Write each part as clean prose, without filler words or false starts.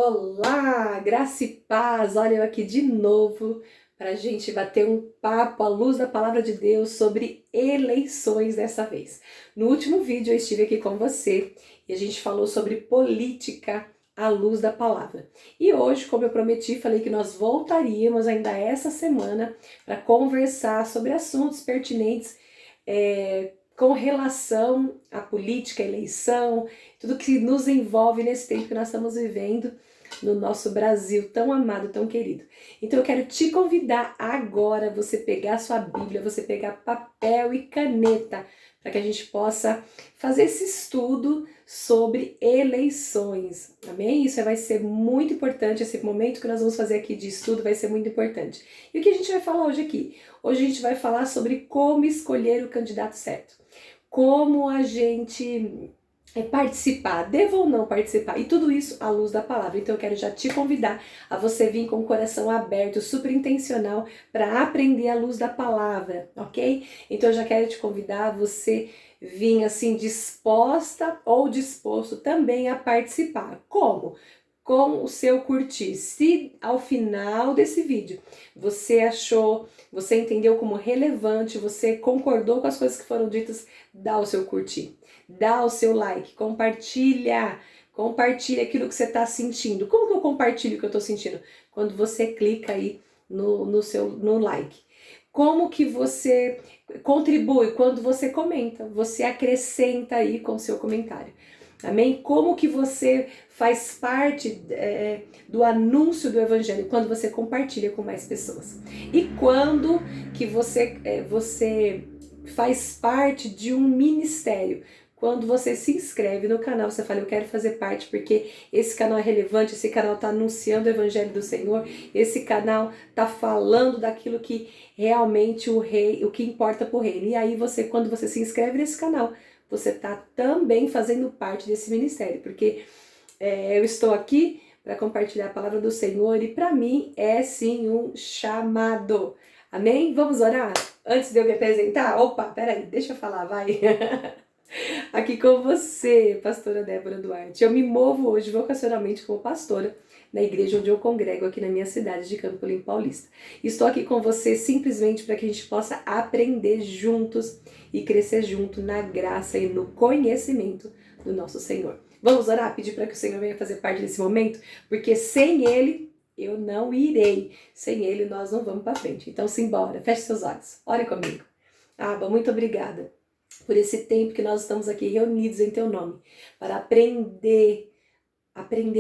Olá, graça e paz. Olha eu aqui de novo para a gente bater um papo à luz da palavra de Deus sobre eleições dessa vez. No último vídeo eu estive aqui com você e a gente falou sobre política à luz da palavra. E hoje, como eu prometi, falei que nós voltaríamos ainda essa semana para conversar sobre assuntos pertinentes com relação à política, à eleição, tudo que nos envolve nesse tempo que nós estamos vivendo no nosso Brasil tão amado, tão querido. Então eu quero te convidar agora você pegar sua Bíblia, você pegar papel e caneta, para que a gente possa fazer esse estudo sobre eleições, amém? Isso vai ser muito importante, esse momento que nós vamos fazer aqui de estudo vai ser muito importante. E o que a gente vai falar hoje aqui? Hoje a gente vai falar sobre como escolher o candidato certo, como a gente participar, devo ou não participar, e tudo isso à luz da palavra. Então eu quero já te convidar a você vir com o coração aberto, super intencional, para aprender à luz da palavra, ok? Então eu já quero te convidar a você vir assim disposta ou disposto também a participar. Como? Com o seu curtir. Se ao final desse vídeo você achou, você entendeu como relevante, você concordou com as coisas que foram ditas, dá o seu curtir, dá o seu like, compartilha aquilo que você está sentindo. Como que eu compartilho o que eu estou sentindo? Quando você clica aí no like. Como que você contribui? Quando você comenta, você acrescenta aí com o seu comentário. Amém? Como que você faz parte do anúncio do evangelho? Quando você compartilha com mais pessoas. E quando que você faz parte de um ministério? Quando você se inscreve no canal, você fala, eu quero fazer parte porque esse canal é relevante, esse canal está anunciando o evangelho do Senhor, esse canal está falando daquilo que realmente o que importa para o reino. E aí quando você se inscreve nesse canal, você está também fazendo parte desse ministério, porque eu estou aqui para compartilhar a palavra do Senhor e para mim é sim um chamado. Amém? Vamos orar? Antes de eu me apresentar? Opa, peraí, deixa eu falar, vai. Aqui com você, pastora Débora Duarte. Eu me movo hoje vocacionalmente como pastora na igreja onde eu congrego aqui na minha cidade de Campo Limpo Paulista. Estou aqui com você simplesmente para que a gente possa aprender juntos e crescer junto na graça e no conhecimento do nosso Senhor. Vamos orar, pedir para que o Senhor venha fazer parte desse momento, porque sem Ele eu não irei. Sem Ele nós não vamos para frente. Então simbora, feche seus olhos, ore comigo. Abba, muito obrigada por esse tempo que nós estamos aqui reunidos em Teu nome, para aprender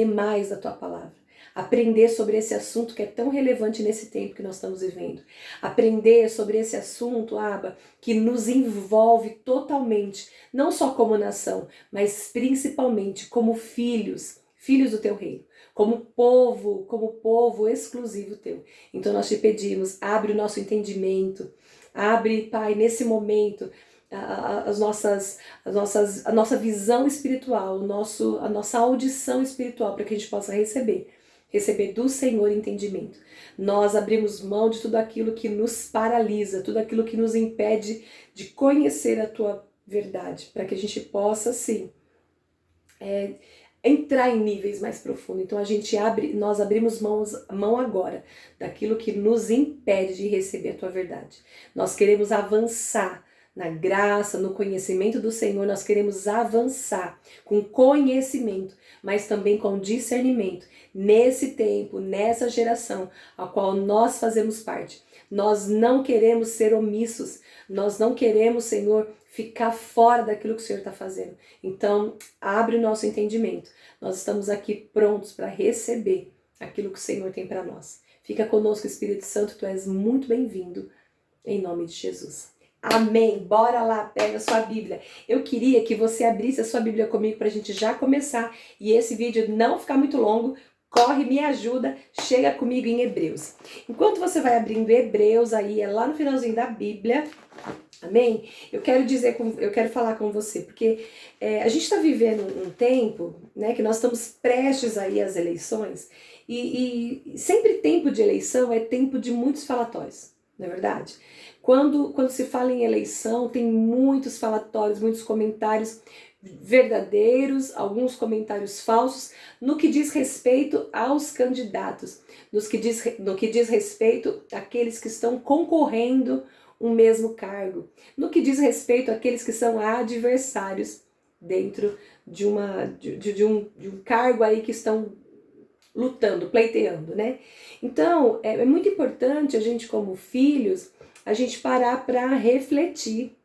mais da Tua palavra, aprender sobre esse assunto que é tão relevante nesse tempo que nós estamos vivendo, aprender sobre esse assunto, Abba, que nos envolve totalmente, não só como nação, mas principalmente como filhos do Teu reino, como povo exclusivo Teu. Então nós te pedimos, abre o nosso entendimento, abre, Pai, nesse momento, a nossa visão espiritual, a nossa audição espiritual, para que a gente possa receber do Senhor entendimento. Nós abrimos mão de tudo aquilo que nos paralisa, tudo aquilo que nos impede de conhecer a Tua verdade, para que a gente possa, sim, entrar em níveis mais profundos. Então nós abrimos mão agora daquilo que nos impede de receber a Tua verdade. Nós queremos avançar na graça, no conhecimento do Senhor, nós queremos avançar com conhecimento, mas também com discernimento, nesse tempo, nessa geração, a qual nós fazemos parte. Nós não queremos ser omissos, nós não queremos, Senhor, ficar fora daquilo que o Senhor está fazendo. Então, abre o nosso entendimento. Nós estamos aqui prontos para receber aquilo que o Senhor tem para nós. Fica conosco, Espírito Santo, Tu és muito bem-vindo, em nome de Jesus. Amém. Bora lá, pega a sua Bíblia. Eu queria que você abrisse a sua Bíblia comigo para a gente já começar e esse vídeo não ficar muito longo. Corre, me ajuda, chega comigo em Hebreus. Enquanto você vai abrindo Hebreus, aí é lá no finalzinho da Bíblia, amém? Eu quero falar com você, porque a gente está vivendo um tempo, né, que nós estamos prestes aí às eleições, e sempre tempo de eleição é tempo de muitos falatórios, não é verdade? Quando se fala em eleição, tem muitos falatórios, muitos comentários, verdadeiros, alguns comentários falsos, no que diz respeito aos candidatos, no que diz respeito àqueles que estão concorrendo um mesmo cargo, no que diz respeito àqueles que são adversários dentro de um cargo aí que estão lutando, pleiteando, né? Então, é muito importante a gente, como filhos, a gente parar para refletir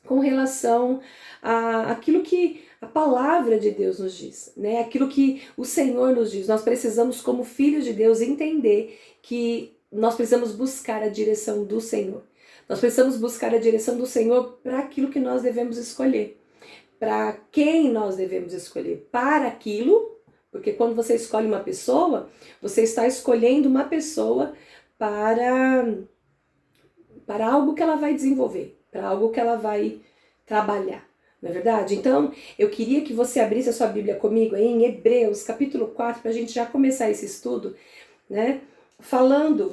com relação àquilo que a palavra de Deus nos diz, né? Aquilo que o Senhor nos diz. Nós precisamos, como filhos de Deus, entender que nós precisamos buscar a direção do Senhor. Nós precisamos buscar a direção do Senhor para aquilo que nós devemos escolher. Para quem nós devemos escolher? Para aquilo, porque quando você escolhe uma pessoa, você está escolhendo uma pessoa para algo que ela vai desenvolver, para algo que ela vai trabalhar, não é verdade? Então, eu queria que você abrisse a sua Bíblia comigo aí em Hebreus, capítulo 4, para a gente já começar esse estudo, né? Falando,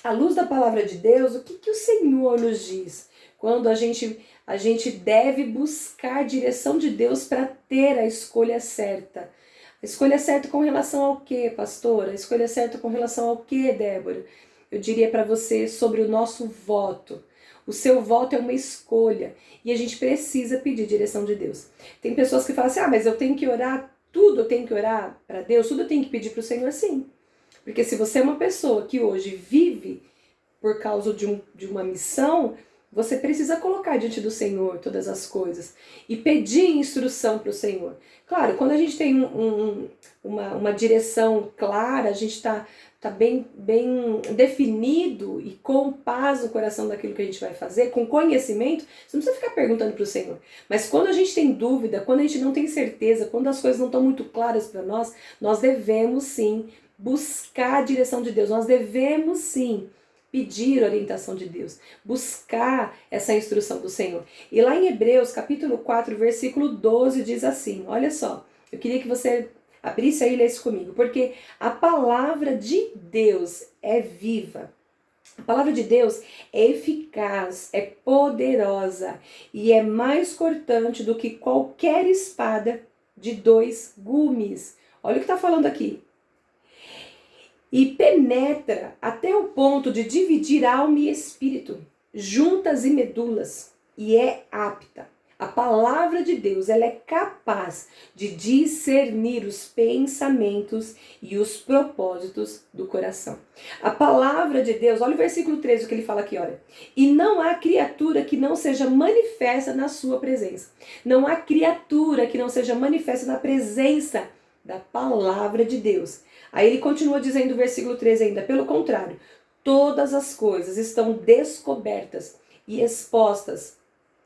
à luz da palavra de Deus, o que o Senhor nos diz quando a gente deve buscar a direção de Deus para ter a escolha certa. A escolha certa com relação ao quê, pastora? A escolha certa com relação ao quê, Débora? Eu diria para você sobre o nosso voto. O seu voto é uma escolha e a gente precisa pedir direção de Deus. Tem pessoas que falam assim, mas eu tenho que orar, tudo eu tenho que orar para Deus, tudo eu tenho que pedir para o Senhor, sim. Porque se você é uma pessoa que hoje vive por causa de uma missão, você precisa colocar diante do Senhor todas as coisas e pedir instrução para o Senhor. Claro, quando a gente tem uma direção clara, a gente está bem definido e com paz no coração daquilo que a gente vai fazer, com conhecimento, você não precisa ficar perguntando para o Senhor. Mas quando a gente tem dúvida, quando a gente não tem certeza, quando as coisas não estão muito claras para nós devemos sim buscar a direção de Deus, nós devemos sim pedir orientação de Deus, buscar essa instrução do Senhor. E lá em Hebreus, capítulo 4, versículo 12, diz assim, olha só, eu queria que você abrisse aí e lesse comigo, porque a palavra de Deus é viva. A palavra de Deus é eficaz, é poderosa e é mais cortante do que qualquer espada de 2 gumes. Olha o que está falando aqui. E penetra até o ponto de dividir alma e espírito, juntas e medulas, e é apta. A palavra de Deus, ela é capaz de discernir os pensamentos e os propósitos do coração. A palavra de Deus, olha o versículo 13, o que ele fala aqui, olha. E não há criatura que não seja manifesta na sua presença. Não há criatura que não seja manifesta na presença da palavra de Deus. Aí ele continua dizendo no versículo 13 ainda, pelo contrário, todas as coisas estão descobertas e expostas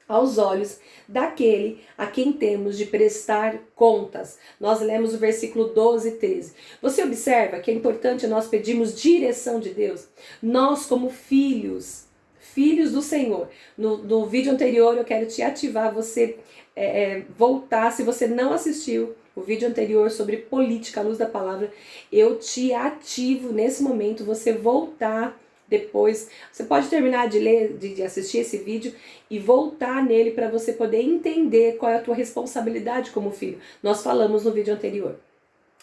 aos olhos daquele a quem temos de prestar contas. Nós lemos o versículo 12 e 13. Você observa que é importante nós pedirmos direção de Deus? Nós como filhos do Senhor. No vídeo anterior eu quero te ativar, você voltar, se você não assistiu o vídeo anterior sobre política à luz da palavra, eu te ativo nesse momento, você voltar depois, você pode terminar de ler, de assistir esse vídeo e voltar nele para você poder entender qual é a tua responsabilidade como filho. Nós falamos no vídeo anterior.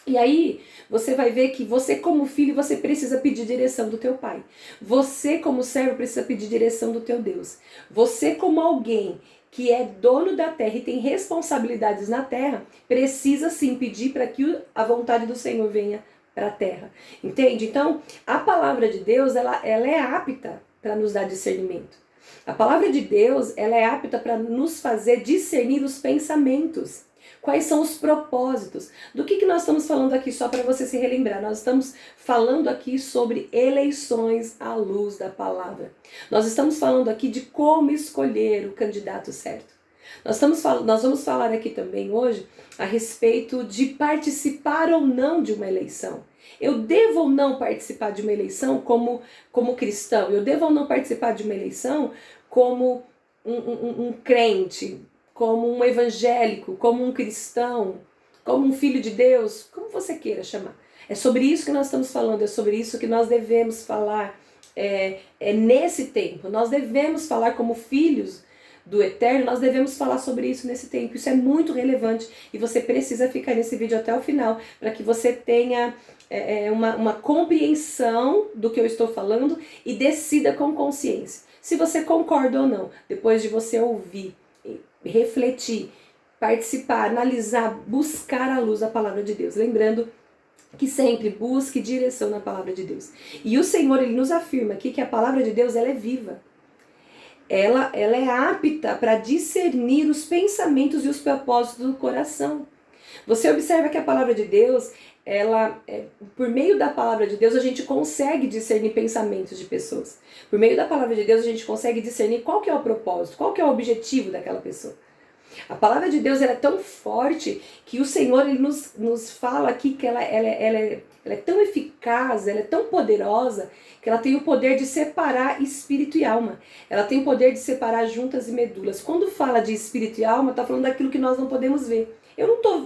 E aí, você vai ver que você como filho, você precisa pedir direção do teu pai. Você como servo precisa pedir direção do teu Deus. Você como alguém que é dono da terra e tem responsabilidades na terra, precisa sim pedir para que a vontade do Senhor venha para a terra. Entende? Então, a palavra de Deus, ela é apta para nos dar discernimento. A palavra de Deus, ela é apta para nos fazer discernir os pensamentos. Quais são os propósitos? Do que nós estamos falando aqui, só para você se relembrar? Nós estamos falando aqui sobre eleições à luz da palavra. Nós estamos falando aqui de como escolher o candidato certo. Nós vamos falar aqui também hoje a respeito de participar ou não de uma eleição. Eu devo ou não participar de uma eleição como cristão? Eu devo ou não participar de uma eleição como um crente? Como um evangélico, como um cristão, como um filho de Deus, como você queira chamar. É sobre isso que nós estamos falando, é sobre isso que nós devemos falar nesse tempo. Nós devemos falar como filhos do eterno, nós devemos falar sobre isso nesse tempo. Isso é muito relevante e você precisa ficar nesse vídeo até o final para que você tenha uma compreensão do que eu estou falando e decida com consciência se você concorda ou não, depois de você ouvir, refletir, participar, analisar, buscar a luz da palavra de Deus. Lembrando que sempre busque direção na palavra de Deus. E o Senhor, Ele nos afirma aqui que a palavra de Deus, ela é viva. Ela é apta para discernir os pensamentos e os propósitos do coração. Você observa que a palavra de Deus, por meio da palavra de Deus, a gente consegue discernir pensamentos de pessoas. Por meio da palavra de Deus, a gente consegue discernir qual que é o propósito, qual que é o objetivo daquela pessoa. A palavra de Deus ela é tão forte que o Senhor ele nos fala aqui que ela é tão eficaz, ela é tão poderosa, que ela tem o poder de separar espírito e alma. Ela tem o poder de separar juntas e medulas. Quando fala de espírito e alma, está falando daquilo que nós não podemos ver.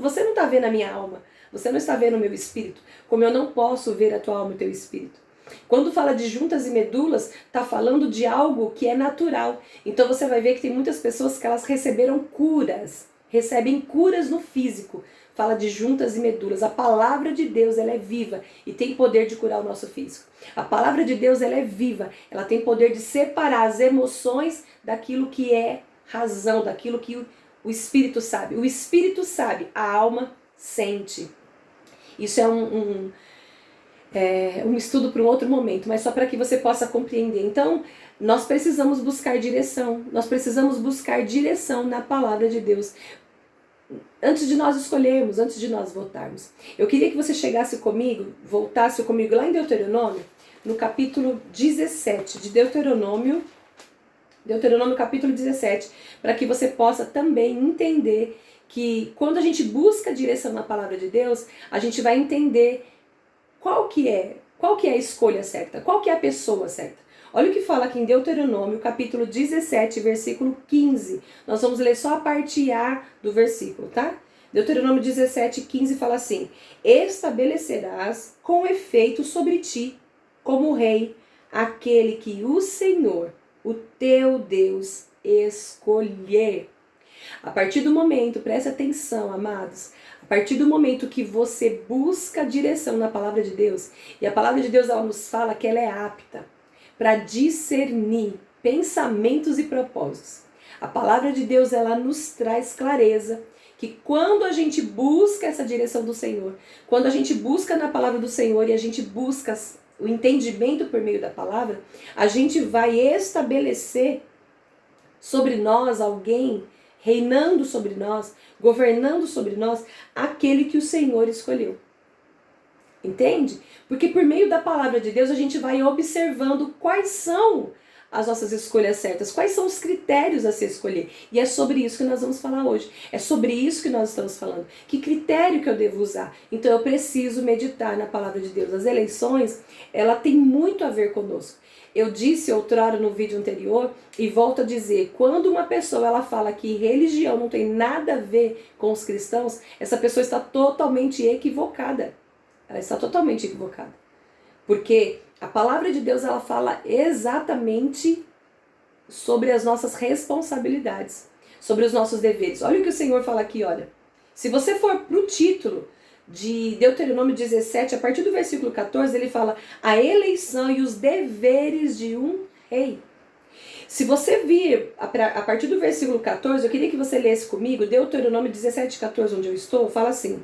Você não está vendo a minha alma, você não está vendo o meu espírito, como eu não posso ver a tua alma e o teu espírito. Quando fala de juntas e medulas, está falando de algo que é natural. Então você vai ver que tem muitas pessoas que elas receberam curas, recebem curas no físico. Fala de juntas e medulas. A palavra de Deus ela é viva e tem poder de curar o nosso físico. A palavra de Deus ela é viva, ela tem poder de separar as emoções daquilo que é razão, daquilo que o Espírito sabe. O Espírito sabe, a alma sente. Isso é um estudo para um outro momento, mas só para que você possa compreender. Então, nós precisamos buscar direção. Nós precisamos buscar direção na palavra de Deus. Antes de nós escolhermos, antes de nós votarmos. Eu queria que você voltasse comigo lá em Deuteronômio, no capítulo 17 de Deuteronômio capítulo 17, para que você possa também entender que quando a gente busca direção na palavra de Deus, a gente vai entender qual que é a escolha certa, qual que é a pessoa certa. Olha o que fala aqui em Deuteronômio, capítulo 17, versículo 15. Nós vamos ler só a parte A do versículo, tá? Deuteronômio 17, 15 fala assim: estabelecerás com efeito sobre ti, como rei, aquele que o Senhor, o teu Deus, escolher. A partir do momento, preste atenção, amados, a partir do momento que você busca direção na palavra de Deus, e a palavra de Deus ela nos fala que ela é apta para discernir pensamentos e propósitos. A palavra de Deus ela nos traz clareza que quando a gente busca essa direção do Senhor, quando a gente busca na palavra do Senhor e a gente busca o entendimento por meio da palavra, a gente vai estabelecer sobre nós alguém reinando sobre nós, governando sobre nós, aquele que o Senhor escolheu. Entende? Porque por meio da palavra de Deus a gente vai observando quais são as nossas escolhas certas, quais são os critérios a se escolher. E é sobre isso que nós vamos falar hoje. É sobre isso que nós estamos falando. Que critério que eu devo usar? Então eu preciso meditar na palavra de Deus. As eleições, ela tem muito a ver conosco. Eu disse outrora no vídeo anterior e volto a dizer, quando uma pessoa ela fala que religião não tem nada a ver com os cristãos, essa pessoa está totalmente equivocada. Ela está totalmente equivocada. Porque a palavra de Deus ela fala exatamente sobre as nossas responsabilidades, sobre os nossos deveres. Olha o que o Senhor fala aqui, olha. Se você for para o título de Deuteronômio 17, a partir do versículo 14, ele fala a eleição e os deveres de um rei. Se você vir a partir do versículo 14, eu queria que você lesse comigo, Deuteronômio 17, 14, onde eu estou, fala assim: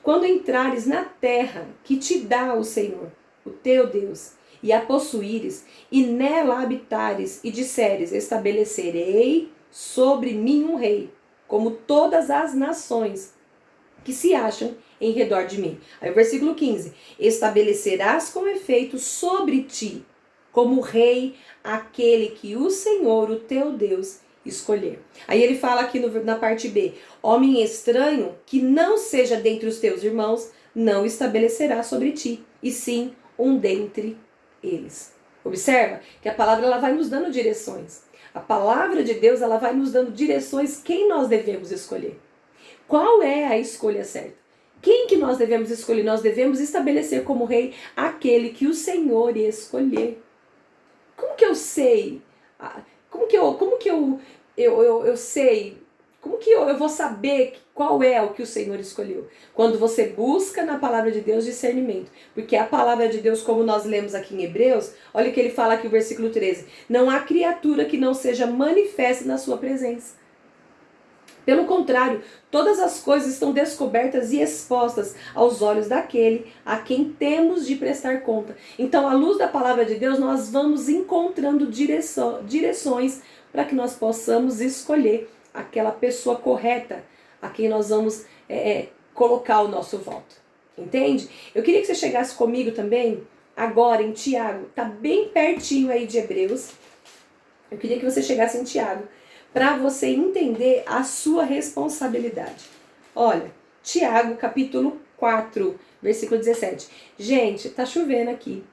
quando entrares na terra que te dá o Senhor, o teu Deus, e a possuíres, e nela habitares, e disseres, estabelecerei sobre mim um rei, como todas as nações que se acham em redor de mim. Aí o versículo 15, estabelecerás com efeito sobre ti, como rei, aquele que o Senhor, o teu Deus, escolher. Aí ele fala aqui na parte B, homem estranho que não seja dentre os teus irmãos, não estabelecerá sobre ti, e sim um dentre eles. Observa que a palavra ela vai nos dando direções. A palavra de Deus ela vai nos dando direções quem nós devemos escolher. Qual é a escolha certa? Quem que nós devemos escolher? Nós devemos estabelecer como rei aquele que o Senhor escolher. Como que eu sei? Como que eu eu sei? Como que eu vou saber qual é o que o Senhor escolheu? Quando você busca na palavra de Deus discernimento. Porque a palavra de Deus, como nós lemos aqui em Hebreus, olha o que ele fala aqui, o versículo 13. Não há criatura que não seja manifesta na sua presença. Pelo contrário, todas as coisas estão descobertas e expostas aos olhos daquele a quem temos de prestar conta. Então, à luz da palavra de Deus, nós vamos encontrando direções para que nós possamos escolher aquela pessoa correta a quem nós vamos colocar o nosso voto. Entende? Eu queria que você chegasse comigo também, agora em Tiago, tá bem pertinho aí de Hebreus. Eu queria que você chegasse em Tiago, para você entender a sua responsabilidade. Olha, Tiago, capítulo 4, versículo 17. Gente, tá chovendo aqui.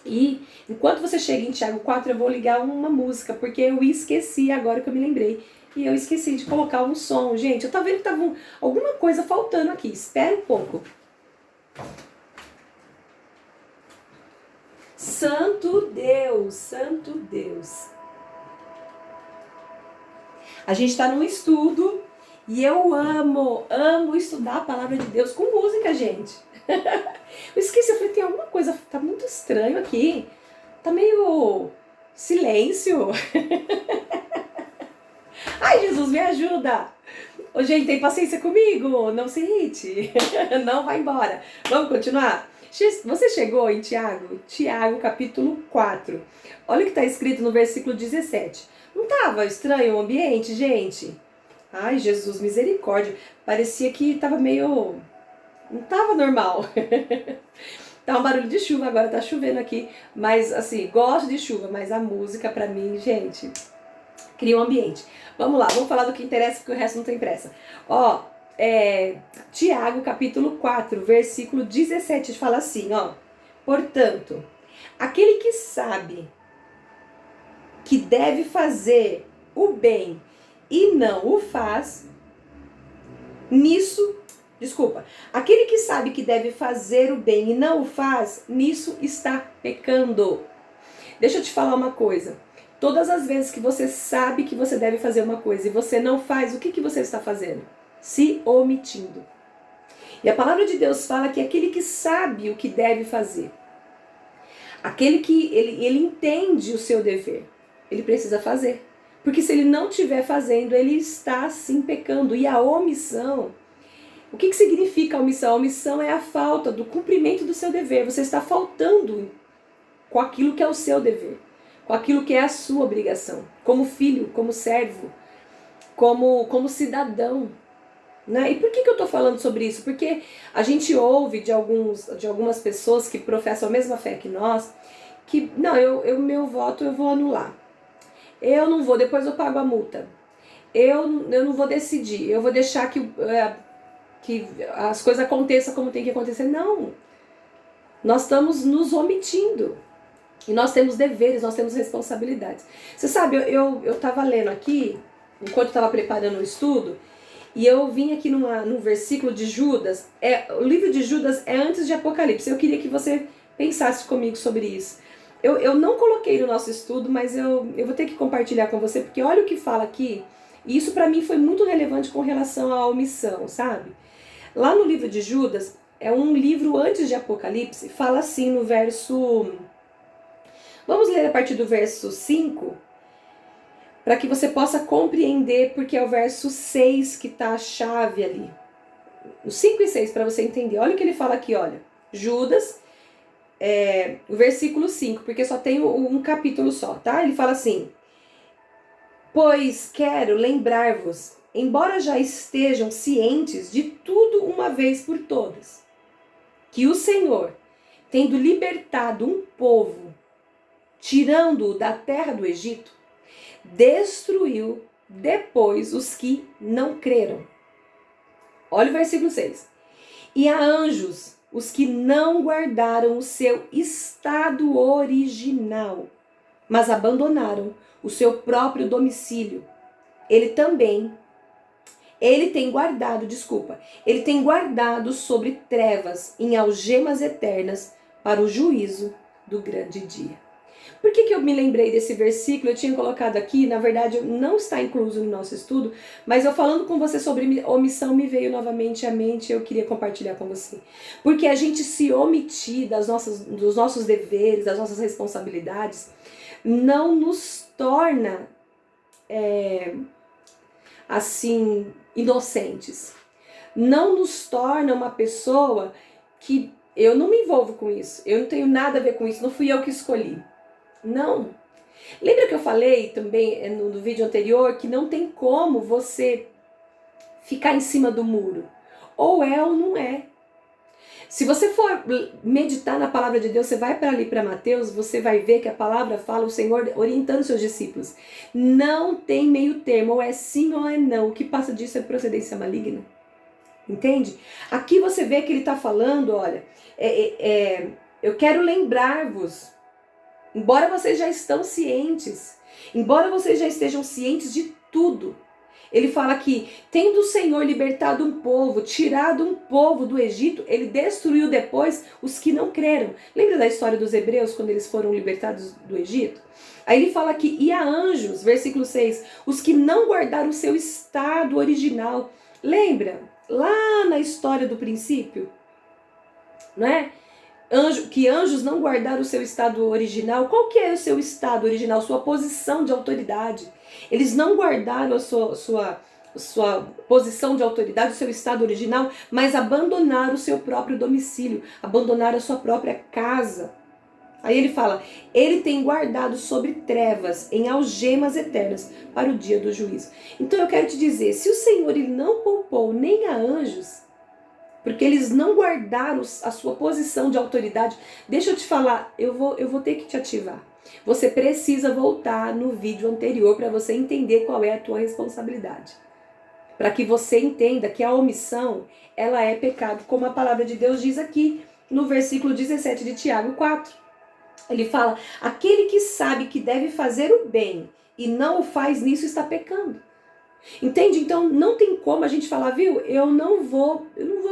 E enquanto você chega em Tiago 4, eu vou ligar uma música, porque eu esqueci agora que eu me lembrei. E eu esqueci de colocar um som. Gente, eu tava vendo que tava alguma coisa faltando aqui. Espera um pouco. Santo Deus, Santo Deus. A gente está num estudo e eu amo estudar a palavra de Deus com música, gente. Eu esqueci, eu falei, tem alguma coisa, tá muito estranho aqui. Tá meio silêncio. Ai, Jesus, me ajuda. Ô, gente, tem paciência comigo? Não se irrite. Não vai embora. Vamos continuar? Você chegou em Tiago? Tiago, capítulo 4. Olha o que está escrito no versículo 17. Não estava estranho o ambiente, gente? Ai, Jesus, misericórdia. Parecia que estava meio... Não estava normal. Tá um barulho de chuva, agora tá chovendo aqui. Mas, assim, gosto de chuva, mas a música, pra mim, gente, cria um ambiente. Vamos lá, vamos falar do que interessa, porque o resto não tem pressa. Ó, Tiago, capítulo 4, versículo 17, fala assim, ó. Portanto, aquele que sabe que deve fazer o bem e não o faz, aquele que sabe que deve fazer o bem e não o faz, nisso está pecando. Deixa eu te falar uma coisa. Todas as vezes que você sabe que você deve fazer uma coisa e você não faz, o que você está fazendo? Se omitindo. E a palavra de Deus fala que aquele que sabe o que deve fazer, aquele que ele entende o seu dever, ele precisa fazer. Porque se ele não estiver fazendo, ele está sim pecando. E a omissão, o que significa a omissão? A omissão é a falta do cumprimento do seu dever. Você está faltando com aquilo que é o seu dever, com aquilo que é a sua obrigação, como filho, como servo, como cidadão. Né? E por que eu estou falando sobre isso? Porque a gente ouve de algumas pessoas que professam a mesma fé que nós, que, não, meu voto eu vou anular. Eu não vou, depois eu pago a multa. Eu não vou decidir, eu vou deixar que as coisas aconteçam como tem que acontecer. Não, nós estamos nos omitindo. E nós temos deveres, nós temos responsabilidades. Você sabe, eu estava lendo aqui, enquanto estava preparando o estudo, e eu vim aqui num versículo de Judas. O livro de Judas é antes de Apocalipse. Eu queria que você pensasse comigo sobre isso. Eu não coloquei no nosso estudo, mas eu vou ter que compartilhar com você, porque olha o que fala aqui. E isso para mim foi muito relevante com relação à omissão, sabe? Lá no livro de Judas, é um livro antes de Apocalipse, fala assim no verso... Vamos ler a partir do verso 5, para que você possa compreender, porque é o verso 6 que está a chave ali. O 5 e 6, para você entender. Olha o que ele fala aqui, olha. Judas, o versículo 5, porque só tem um capítulo só, tá? Ele fala assim: pois quero lembrar-vos, embora já estejam cientes de tudo uma vez por todas, que o Senhor, tendo libertado um povo, tirando-o da terra do Egito, destruiu depois os que não creram. Olha o versículo 6. E a anjos, os que não guardaram o seu estado original, mas abandonaram o seu próprio domicílio. Ele tem guardado sobre trevas em algemas eternas para o juízo do grande dia. Por que eu me lembrei desse versículo? Eu tinha colocado aqui, na verdade não está incluso no nosso estudo, mas eu falando com você sobre omissão me veio novamente à mente e eu queria compartilhar com você. Porque a gente se omitir dos nossos deveres, das nossas responsabilidades, não nos torna assim, inocentes. Não nos torna uma pessoa que eu não me envolvo com isso, eu não tenho nada a ver com isso, não fui eu que escolhi. Não. Lembra que eu falei também no vídeo anterior que não tem como você ficar em cima do muro. Ou é ou não é. Se você for meditar na palavra de Deus, você vai para ali para Mateus, você vai ver que a palavra fala, o Senhor orientando seus discípulos. Não tem meio termo, ou é sim ou é não. O que passa disso é procedência maligna. Entende? Aqui você vê que ele está falando, olha, eu quero lembrar-vos, embora vocês já estão cientes, embora vocês já estejam cientes de tudo, ele fala que, tendo o Senhor libertado um povo, tirado um povo do Egito, ele destruiu depois os que não creram. Lembra da história dos hebreus, quando eles foram libertados do Egito? Aí ele fala que, e a anjos, versículo 6, os que não guardaram o seu estado original. Lembra? Lá na história do princípio, não é? Que anjos não guardaram o seu estado original. Qual que é o seu estado original? Sua posição de autoridade. Eles não guardaram a sua posição de autoridade, o seu estado original, mas abandonaram o seu próprio domicílio, abandonaram a sua própria casa. Aí ele fala, ele tem guardado sobre trevas, em algemas eternas, para o dia do juízo. Então eu quero te dizer, se o Senhor ele não poupou nem a anjos, porque eles não guardaram a sua posição de autoridade, deixa eu te falar, eu vou ter que te ativar. Você precisa voltar no vídeo anterior para você entender qual é a tua responsabilidade. Para que você entenda que a omissão, ela é pecado, como a palavra de Deus diz aqui, no versículo 17 de Tiago 4. Ele fala, aquele que sabe que deve fazer o bem e não o faz, nisso está pecando. Entende? Então não tem como a gente falar, viu, eu não vou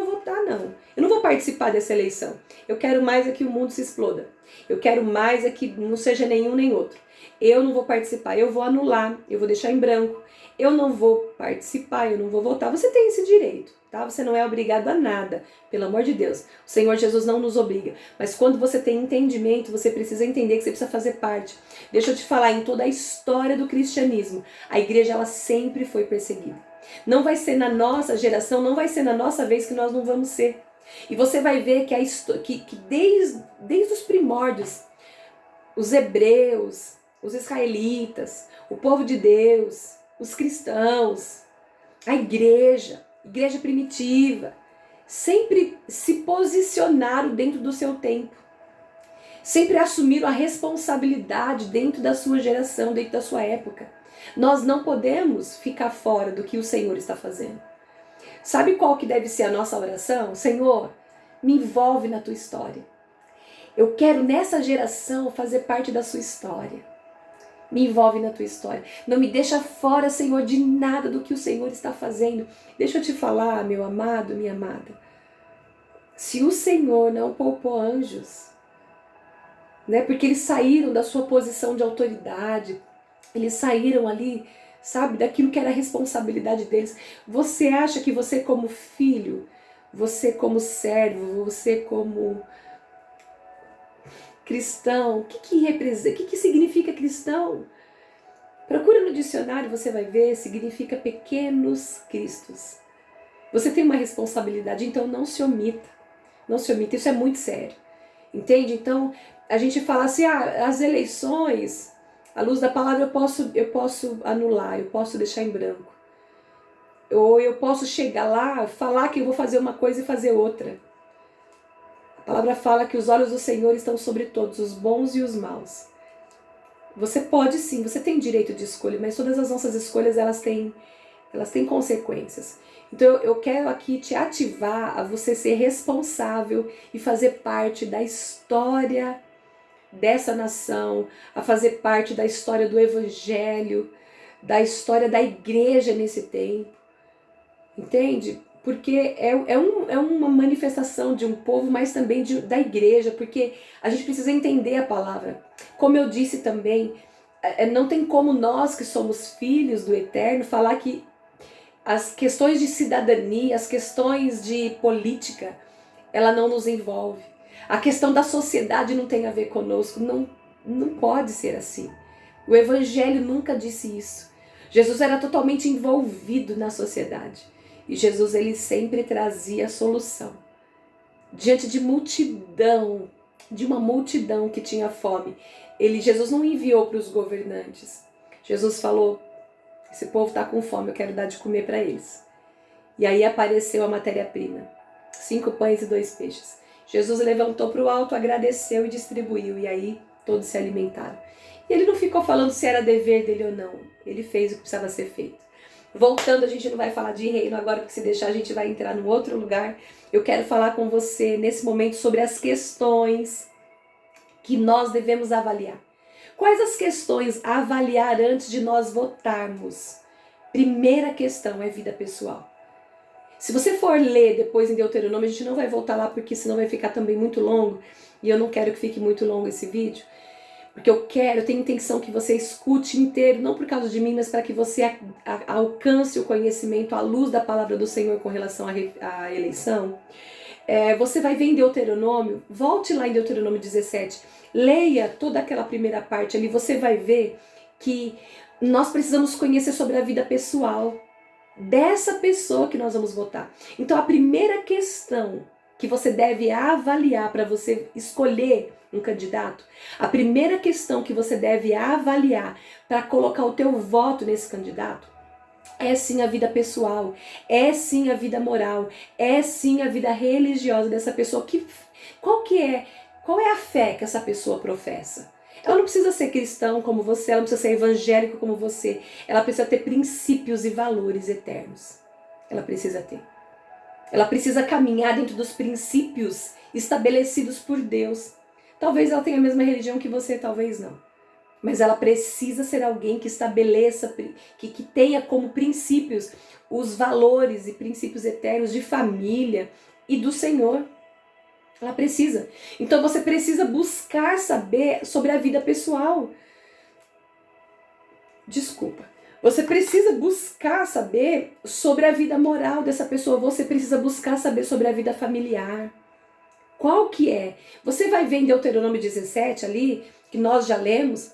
votar não. Eu não vou participar dessa eleição. Eu quero mais é que o mundo se exploda. Eu quero mais é que não seja nenhum nem outro. Eu não vou participar, eu vou anular, eu vou deixar em branco. Eu não vou participar, eu não vou votar. Você tem esse direito, tá? Você não é obrigado a nada, pelo amor de Deus. O Senhor Jesus não nos obriga. Mas quando você tem entendimento, você precisa entender que você precisa fazer parte. Deixa eu te falar, em toda a história do cristianismo, a igreja ela sempre foi perseguida. Não vai ser na nossa geração, não vai ser na nossa vez que nós não vamos ser. E você vai ver que desde os primórdios, os hebreus, os israelitas, o povo de Deus, os cristãos, a igreja primitiva, sempre se posicionaram dentro do seu tempo. Sempre assumiram a responsabilidade dentro da sua geração, dentro da sua época. Nós não podemos ficar fora do que o Senhor está fazendo. Sabe qual que deve ser a nossa oração? Senhor, me envolve na tua história. Eu quero nessa geração fazer parte da sua história. Me envolve na tua história. Não me deixa fora, Senhor, de nada do que o Senhor está fazendo. Deixa eu te falar, meu amado, minha amada. Se o Senhor não poupou anjos, né, porque eles saíram da sua posição de autoridade, eles saíram ali, sabe, daquilo que era a responsabilidade deles. Você acha que você como filho, você como servo, você como cristão, o que representa, o que significa cristão? Procura no dicionário, você vai ver, significa pequenos cristos. Você tem uma responsabilidade, então não se omita. Não se omita, isso é muito sério. Entende? Então, a gente fala assim, as eleições, à luz da palavra eu posso anular, eu posso deixar em branco. Ou eu posso chegar lá, falar que eu vou fazer uma coisa e fazer outra. A palavra fala que os olhos do Senhor estão sobre todos, os bons e os maus. Você pode sim, você tem direito de escolha, mas todas as nossas escolhas elas têm consequências. Então eu quero aqui te ativar a você ser responsável e fazer parte da história dessa nação, a fazer parte da história do Evangelho, da história da igreja nesse tempo. Entende? porque é uma manifestação de um povo, mas também da igreja, porque a gente precisa entender a palavra. Como eu disse também, não tem como nós que somos filhos do Eterno falar que as questões de cidadania, as questões de política, ela não nos envolve. A questão da sociedade não tem a ver conosco, não pode ser assim. O Evangelho nunca disse isso. Jesus era totalmente envolvido na sociedade. E Jesus, ele sempre trazia a solução. Diante de multidão, de uma multidão que tinha fome, Jesus não enviou para os governantes. Jesus falou, esse povo está com fome, eu quero dar de comer para eles. E aí apareceu a matéria-prima, 5 pães e 2 peixes. Jesus levantou para o alto, agradeceu e distribuiu, e aí todos se alimentaram. E ele não ficou falando se era dever dele ou não, ele fez o que precisava ser feito. Voltando, a gente não vai falar de reino agora, porque se deixar a gente vai entrar num outro lugar. Eu quero falar com você nesse momento sobre as questões que nós devemos avaliar. Quais as questões a avaliar antes de nós votarmos? Primeira questão é vida pessoal. Se você for ler depois em Deuteronômio, a gente não vai voltar lá porque senão vai ficar também muito longo. E eu não quero que fique muito longo esse vídeo. Porque eu tenho intenção que você escute inteiro, não por causa de mim, mas para que você alcance o conhecimento à luz da palavra do Senhor com relação à eleição. Você vai ver em Deuteronômio, volte lá em Deuteronômio 17, leia toda aquela primeira parte ali, você vai ver que nós precisamos conhecer sobre a vida pessoal dessa pessoa que nós vamos votar. Então a primeira questão que você deve avaliar para você escolher um candidato, a primeira questão que você deve avaliar para colocar o teu voto nesse candidato é sim a vida pessoal, é sim a vida moral, é sim a vida religiosa dessa pessoa. Qual é a fé que essa pessoa professa? Ela não precisa ser cristão como você, ela não precisa ser evangélico como você, ela precisa ter princípios e valores eternos. Ela precisa ter. Ela precisa caminhar dentro dos princípios estabelecidos por Deus. Talvez ela tenha a mesma religião que você, talvez não. Mas ela precisa ser alguém que estabeleça, que tenha como princípios os valores e princípios eternos de família e do Senhor. Ela precisa. Então você precisa buscar saber sobre a vida pessoal. Você precisa buscar saber sobre a vida moral dessa pessoa. Você precisa buscar saber sobre a vida familiar. Qual que é? Você vai ver em Deuteronômio 17 ali, que nós já lemos,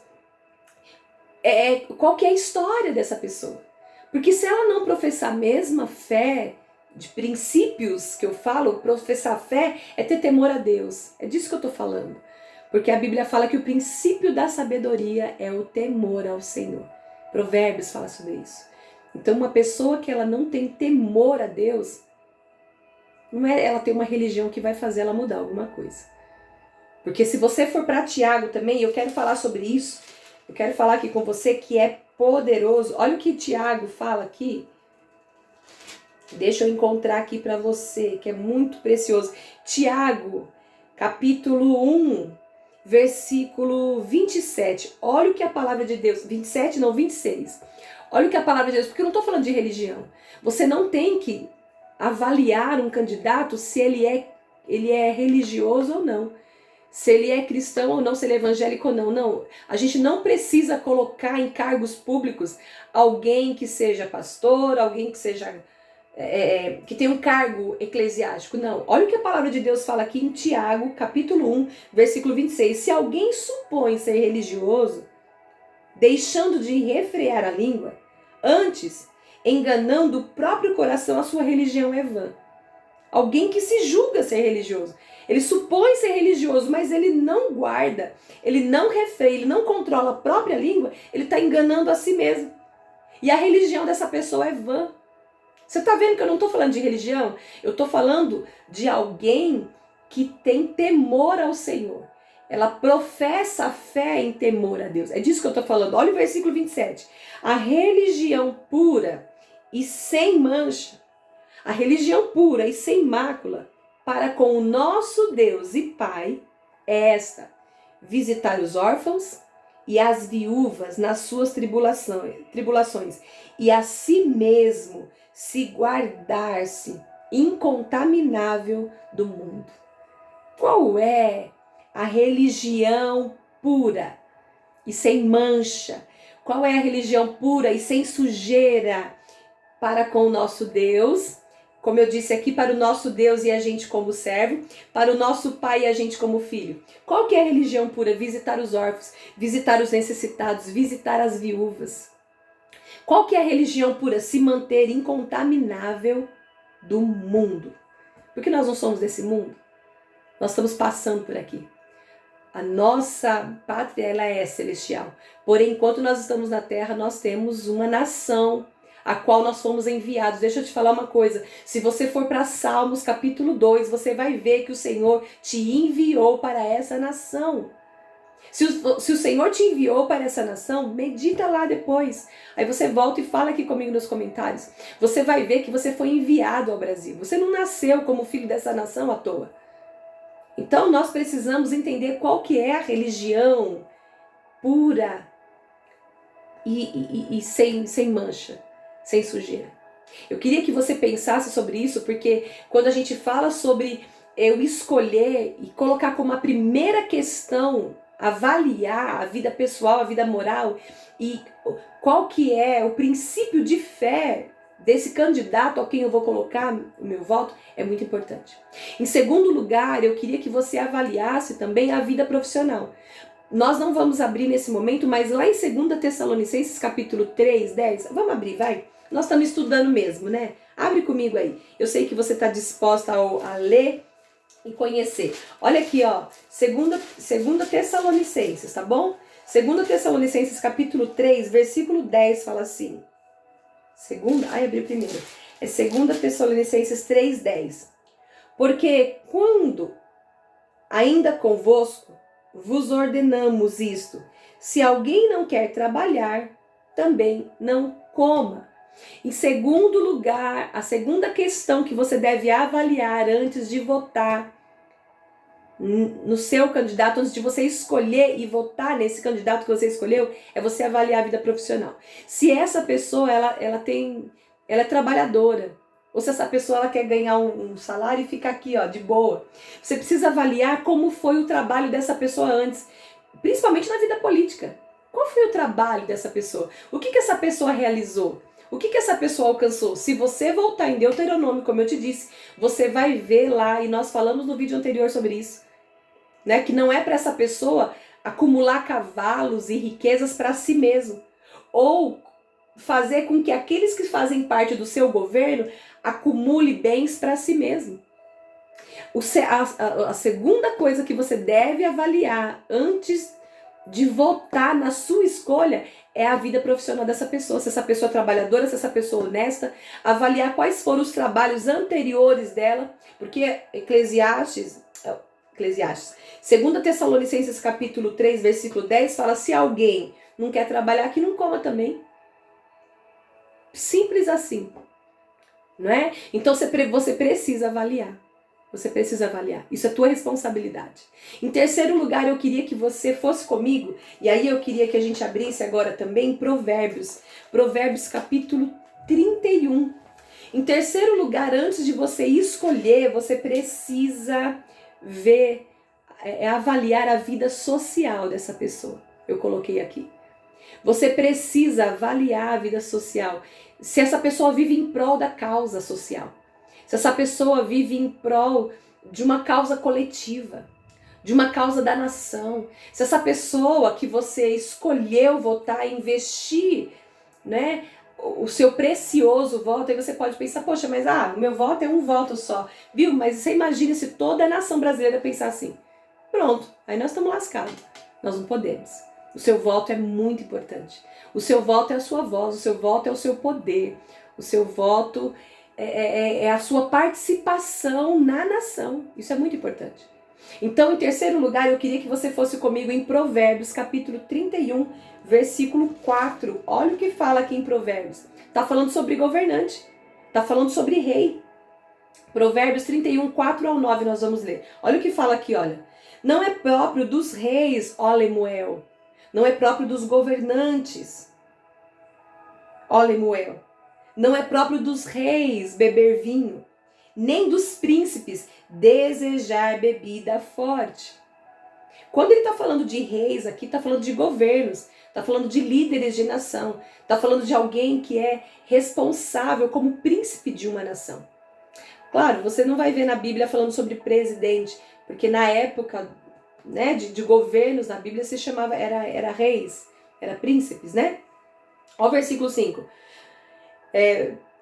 qual que é a história dessa pessoa. Porque se ela não professar a mesma fé, de princípios que eu falo, professar fé é ter temor a Deus. É disso que eu estou falando. Porque a Bíblia fala que o princípio da sabedoria é o temor ao Senhor. Provérbios fala sobre isso. Então uma pessoa que ela não tem temor a Deus, não é ela ter uma religião que vai fazer ela mudar alguma coisa. Porque se você for para Tiago também, eu quero falar sobre isso, eu quero falar aqui com você que é poderoso. Olha o que Tiago fala aqui. Deixa eu encontrar aqui para você, que é muito precioso. Tiago, capítulo 1, versículo 27. Olha o que a palavra de Deus... 27, não, 26. Olha o que a palavra de Deus... Porque eu não estou falando de religião. Você não tem que avaliar um candidato se ele é religioso ou não. Se ele é cristão ou não, se ele é evangélico ou não. Não, a gente não precisa colocar em cargos públicos alguém que seja pastor, alguém que seja... que tem um cargo eclesiástico. Não, olha o que a palavra de Deus fala aqui em Tiago, capítulo 1, versículo 26. Se alguém supõe ser religioso, deixando de refrear a língua, antes, enganando o próprio coração, a sua religião é vã. Alguém que se julga ser religioso. Ele supõe ser religioso, mas ele não guarda, ele não refreia, ele não controla a própria língua, ele está enganando a si mesmo. E a religião dessa pessoa é vã. Você está vendo que eu não estou falando de religião? Eu estou falando de alguém que tem temor ao Senhor. Ela professa a fé em temor a Deus. É disso que eu estou falando. Olha o versículo 27. A religião pura e sem mancha, a religião pura e sem mácula, para com o nosso Deus e Pai, é esta: visitar os órfãos e as viúvas nas suas tribulações, e a si mesmo se guardar-se incontaminável do mundo. Qual é a religião pura e sem mancha? Qual é a religião pura e sem sujeira para com o nosso Deus? Como eu disse aqui, para o nosso Deus e a gente como servo, para o nosso Pai e a gente como filho. Qual que é a religião pura? Visitar os órfãos, visitar os necessitados, visitar as viúvas. Qual que é a religião pura? Se manter incontaminável do mundo. Porque nós não somos desse mundo. Nós estamos passando por aqui. A nossa pátria, ela é celestial. Porém, enquanto nós estamos na terra, nós temos uma nação a qual nós fomos enviados. Deixa eu te falar uma coisa. Se você for para Salmos capítulo 2, você vai ver que o Senhor te enviou para essa nação. Se o Senhor te enviou para essa nação, medita lá depois. Aí você volta e fala aqui comigo nos comentários. Você vai ver que você foi enviado ao Brasil. Você não nasceu como filho dessa nação à toa. Então nós precisamos entender qual que é a religião pura e sem mancha, sem sujeira. Eu queria que você pensasse sobre isso, porque quando a gente fala sobre eu escolher e colocar como a primeira questão, avaliar a vida pessoal, a vida moral e qual que é o princípio de fé desse candidato a quem eu vou colocar o meu voto, é muito importante. Em segundo lugar, eu queria que você avaliasse também a vida profissional. Nós não vamos abrir nesse momento, mas lá em 2 Tessalonicenses capítulo 3, 10, vamos abrir, vai? Nós estamos estudando mesmo, né? Abre comigo aí. Eu sei que você está disposta a ler e conhecer. Olha aqui, ó, 2 Tessalonicenses, tá bom? 2 Tessalonicenses capítulo 3, versículo 10 fala assim. Abri primeiro. É 2 Tessalonicenses 3, 10. Porque quando ainda convosco vos ordenamos isto, se alguém não quer trabalhar, também não coma. Em segundo lugar, a segunda questão que você deve avaliar antes de votar no seu candidato, antes de você escolher e votar nesse candidato que você escolheu, é você avaliar a vida profissional. Se essa pessoa ela é trabalhadora, ou se essa pessoa ela quer ganhar um salário e ficar aqui, ó, de boa. Você precisa avaliar como foi o trabalho dessa pessoa antes, principalmente na vida política. Qual foi o trabalho dessa pessoa? O que essa pessoa realizou? O que essa pessoa alcançou? Se você voltar em Deuteronômio, como eu te disse, você vai ver lá, e nós falamos no vídeo anterior sobre isso, né, que não é para essa pessoa acumular cavalos e riquezas para si mesmo, ou fazer com que aqueles que fazem parte do seu governo acumule bens para si mesmo. A segunda coisa que você deve avaliar antes de votar na sua escolha é a vida profissional dessa pessoa. Se essa pessoa é trabalhadora, se essa pessoa é honesta, avaliar quais foram os trabalhos anteriores dela, porque Eclesiastes, 2 Tessalonicenses capítulo 3, versículo 10 fala: se alguém não quer trabalhar, que não coma também. Simples assim, não é? Então você precisa avaliar. Você precisa avaliar. Isso é tua responsabilidade. Em terceiro lugar, eu queria que você fosse comigo, e aí eu queria que a gente abrisse agora também Provérbios. Provérbios capítulo 31. Em terceiro lugar, antes de você escolher, você precisa avaliar a vida social dessa pessoa. Eu coloquei aqui. Você precisa avaliar a vida social. Se essa pessoa vive em prol da causa social. Se essa pessoa vive em prol de uma causa coletiva, de uma causa da nação. Se essa pessoa que você escolheu votar, investir, né, o seu precioso voto, aí você pode pensar, poxa, mas o meu voto é um voto só. Viu? Mas você imagina se toda a nação brasileira pensar assim. Pronto, aí nós estamos lascados. Nós não podemos. O seu voto é muito importante. O seu voto é a sua voz, o seu voto é o seu poder. O seu voto é a sua participação na nação. Isso é muito importante. Então, em terceiro lugar, eu queria que você fosse comigo em Provérbios, capítulo 31, versículo 4. Olha o que fala aqui em Provérbios. Está falando sobre governante. Está falando sobre rei. Provérbios 31, 4 ao 9, nós vamos ler. Olha o que fala aqui, olha. Não é próprio dos reis, ó Lemuel. Não é próprio dos governantes, ó Lemuel. Não é próprio dos reis beber vinho, nem dos príncipes desejar bebida forte. Quando ele está falando de reis aqui, está falando de governos, está falando de líderes de nação, está falando de alguém que é responsável como príncipe de uma nação. Claro, você não vai ver na Bíblia falando sobre presidente, porque na época, né, de governos, na Bíblia se chamava, era reis, era príncipes, né? Ó o versículo 5.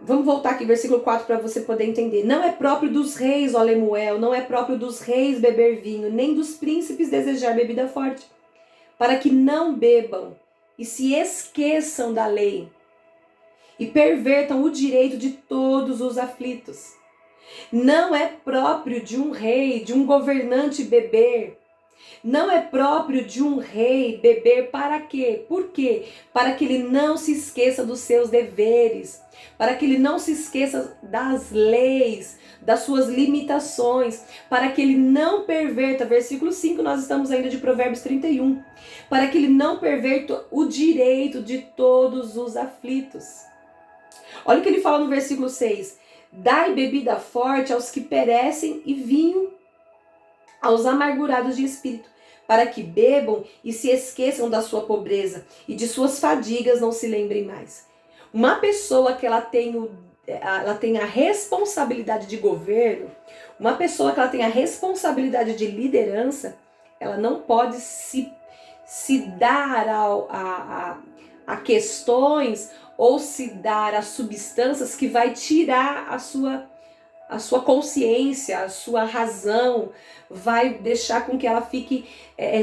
Vamos voltar aqui, versículo 4, para você poder entender. Não é próprio dos reis, ó Lemuel, não é próprio dos reis beber vinho, nem dos príncipes desejar bebida forte, para que não bebam e se esqueçam da lei e pervertam o direito de todos os aflitos. Não é próprio de um rei, de um governante beber. Não é próprio de um rei beber para quê? Por quê? Para que ele não se esqueça dos seus deveres, para que ele não se esqueça das leis, das suas limitações, para que ele não perverta, versículo 5, nós estamos ainda de Provérbios 31, para que ele não perverta o direito de todos os aflitos. Olha o que ele fala no versículo 6, dai bebida forte aos que perecem e vinho aos amargurados de espírito, para que bebam e se esqueçam da sua pobreza e de suas fadigas não se lembrem mais. Uma pessoa que ela tem a responsabilidade de governo, uma pessoa que ela tem a responsabilidade de liderança, ela não pode se dar a questões ou se dar a substâncias que vai tirar a sua consciência, a sua razão, vai deixar com que ela fique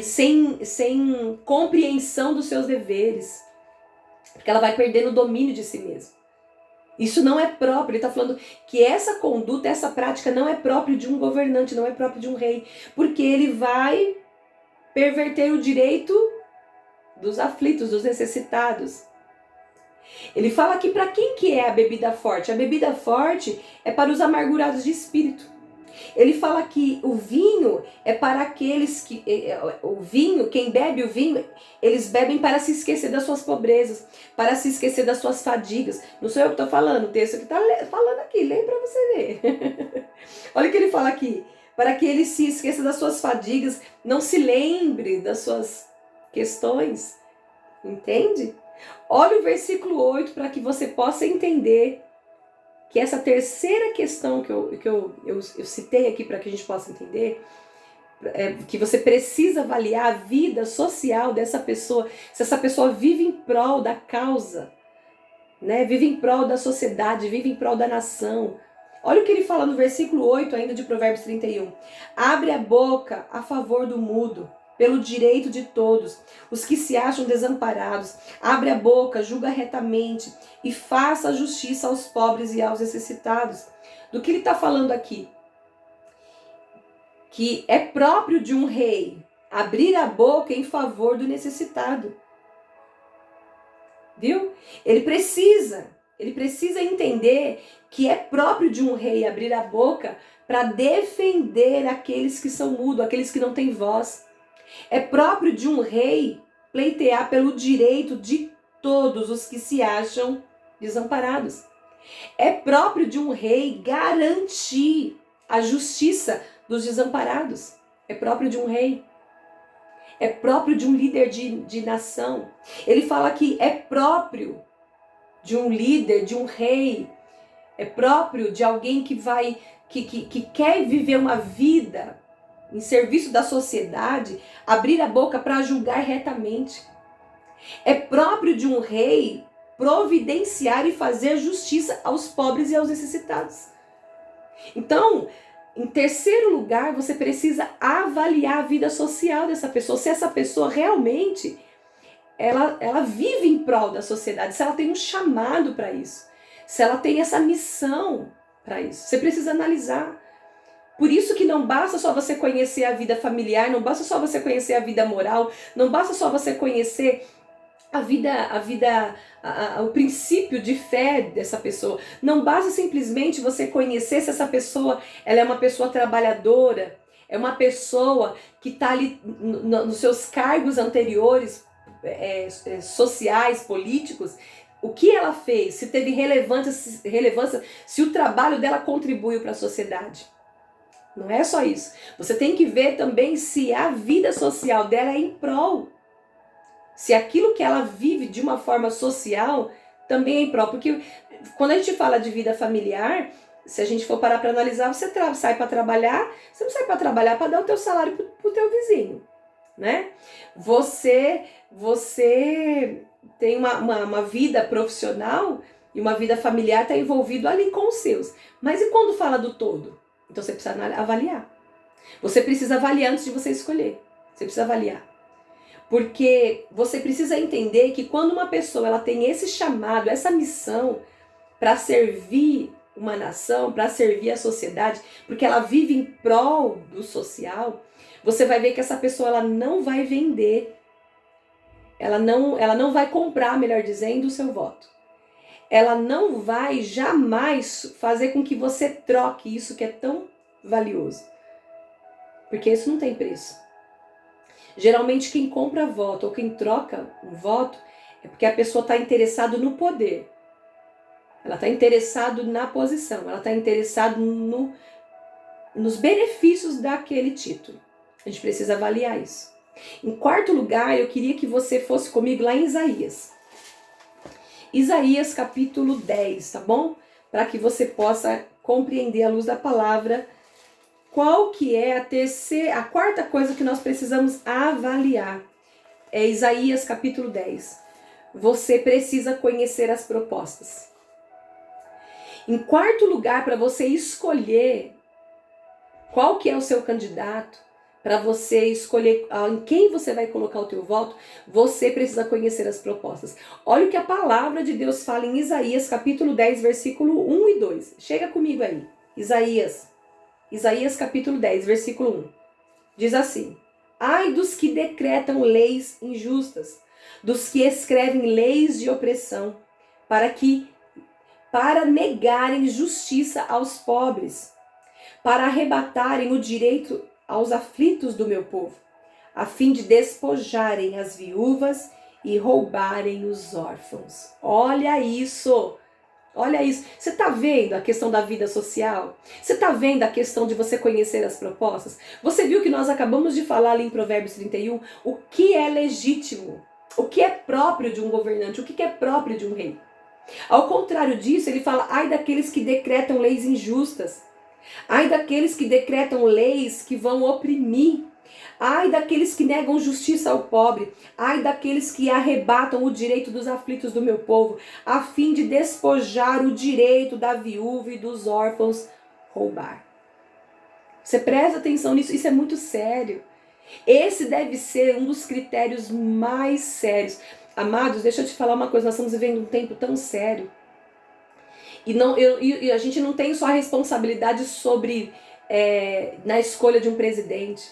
sem compreensão dos seus deveres, porque ela vai perdendo o domínio de si mesma. Isso não é próprio, ele está falando que essa conduta, essa prática não é próprio de um governante, não é próprio de um rei, porque ele vai perverter o direito dos aflitos, dos necessitados. Ele fala aqui para quem que é a bebida forte? A bebida forte é para os amargurados de espírito. Ele fala que o vinho é para aqueles que... O vinho, quem bebe o vinho, eles bebem para se esquecer das suas pobrezas, para se esquecer das suas fadigas. Não sou eu que estou falando, o texto que está falando aqui, leia para você ver. Olha o que ele fala aqui. Para que ele se esqueça das suas fadigas, não se lembre das suas questões. Entende? Olha o versículo 8 para que você possa entender que essa terceira questão que eu citei aqui para que a gente possa entender, que você precisa avaliar a vida social dessa pessoa, se essa pessoa vive em prol da causa, né? Vive em prol da sociedade, vive em prol da nação. Olha o que ele fala no versículo 8 ainda de Provérbios 31. Abre a boca a favor do mudo, pelo direito de todos, os que se acham desamparados. Abre a boca, julga retamente e faça a justiça aos pobres e aos necessitados. Do que ele está falando aqui? Que é próprio de um rei abrir a boca em favor do necessitado. Viu? Ele precisa entender que é próprio de um rei abrir a boca para defender aqueles que são mudos, aqueles que não têm voz. É próprio de um rei pleitear pelo direito de todos os que se acham desamparados. É próprio de um rei garantir a justiça dos desamparados. É próprio de um rei. É próprio de um líder de nação. Ele fala que é próprio de um líder, de um rei. É próprio de alguém que quer viver uma vida em serviço da sociedade, abrir a boca para julgar retamente. É próprio de um rei providenciar e fazer justiça aos pobres e aos necessitados. Então, em terceiro lugar, você precisa avaliar a vida social dessa pessoa, se essa pessoa realmente ela vive em prol da sociedade, se ela tem um chamado para isso, se ela tem essa missão para isso. Você precisa analisar. Por isso que não basta só você conhecer a vida familiar, não basta só você conhecer a vida moral, não basta só você conhecer o princípio de fé dessa pessoa. Não basta simplesmente você conhecer se essa pessoa ela é uma pessoa trabalhadora, é uma pessoa que está ali nos seus cargos anteriores, sociais, políticos. O que ela fez, se teve relevância, se o trabalho dela contribuiu para a sociedade. Não é só isso. Você tem que ver também se a vida social dela é em prol. Se aquilo que ela vive de uma forma social também é em prol. Porque quando a gente fala de vida familiar, se a gente for parar para analisar, você sai para trabalhar, você não sai para trabalhar para dar o teu salário pro teu vizinho, né? Você tem uma vida profissional e uma vida familiar, está envolvido ali com os seus. Mas e quando fala do todo? Então você precisa avaliar. Você precisa avaliar antes de você escolher. Você precisa avaliar. Porque você precisa entender que quando uma pessoa ela tem esse chamado, essa missão para servir uma nação, para servir a sociedade, porque ela vive em prol do social, você vai ver que essa pessoa ela não vai vender, ela não vai comprar, melhor dizendo, o seu voto. Ela não vai jamais fazer com que você troque isso que é tão valioso. Porque isso não tem preço. Geralmente quem compra voto ou quem troca um voto é porque a pessoa está interessada no poder. Ela está interessada na posição. Ela está interessada nos benefícios daquele título. A gente precisa avaliar isso. Em quarto lugar, eu queria que você fosse comigo lá em Isaías. Isaías capítulo 10, tá bom? Para que você possa compreender à luz da palavra qual que é a quarta coisa que nós precisamos avaliar. É Isaías capítulo 10. Você precisa conhecer as propostas. Em quarto lugar, para você escolher qual que é o seu candidato, para você escolher em quem você vai colocar o teu voto, você precisa conhecer as propostas. Olha o que a palavra de Deus fala em Isaías capítulo 10, versículo 1 e 2. Chega comigo aí. Isaías capítulo 10, versículo 1. Diz assim: ai dos que decretam leis injustas, dos que escrevem leis de opressão, para negarem justiça aos pobres, para arrebatarem o direito aos aflitos do meu povo, a fim de despojarem as viúvas e roubarem os órfãos. Olha isso! Olha isso. Você está vendo a questão da vida social? Você está vendo a questão de você conhecer as propostas? Você viu que nós acabamos de falar ali em Provérbios 31 o que é legítimo, o que é próprio de um governante, o que é próprio de um rei. Ao contrário disso, ele fala: ai daqueles que decretam leis injustas. Ai daqueles que decretam leis que vão oprimir. Ai daqueles que negam justiça ao pobre. Ai daqueles que arrebatam o direito dos aflitos do meu povo, a fim de despojar o direito da viúva e dos órfãos, roubar. Você presta atenção nisso, isso é muito sério. Esse deve ser um dos critérios mais sérios. Amados, deixa eu te falar uma coisa, nós estamos vivendo um tempo tão sério. E a gente não tem só a responsabilidade na escolha de um presidente.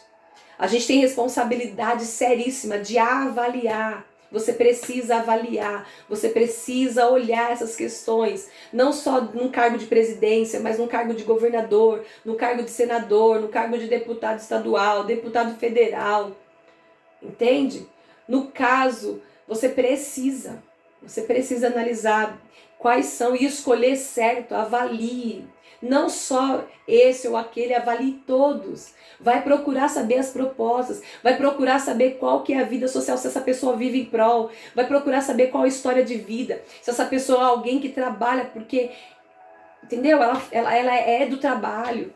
A gente tem responsabilidade seríssima de avaliar. Você precisa avaliar, você precisa olhar essas questões, não só num cargo de presidência, mas num cargo de governador, no cargo de senador, no cargo de deputado estadual, deputado federal. Entende? No caso, você precisa analisar quais são e escolher certo, avalie. Não só esse ou aquele, avalie todos. Vai procurar saber as propostas, vai procurar saber qual que é a vida social, se essa pessoa vive em prol, vai procurar saber qual é a história de vida, se essa pessoa é alguém que trabalha porque, entendeu? Ela é do trabalho.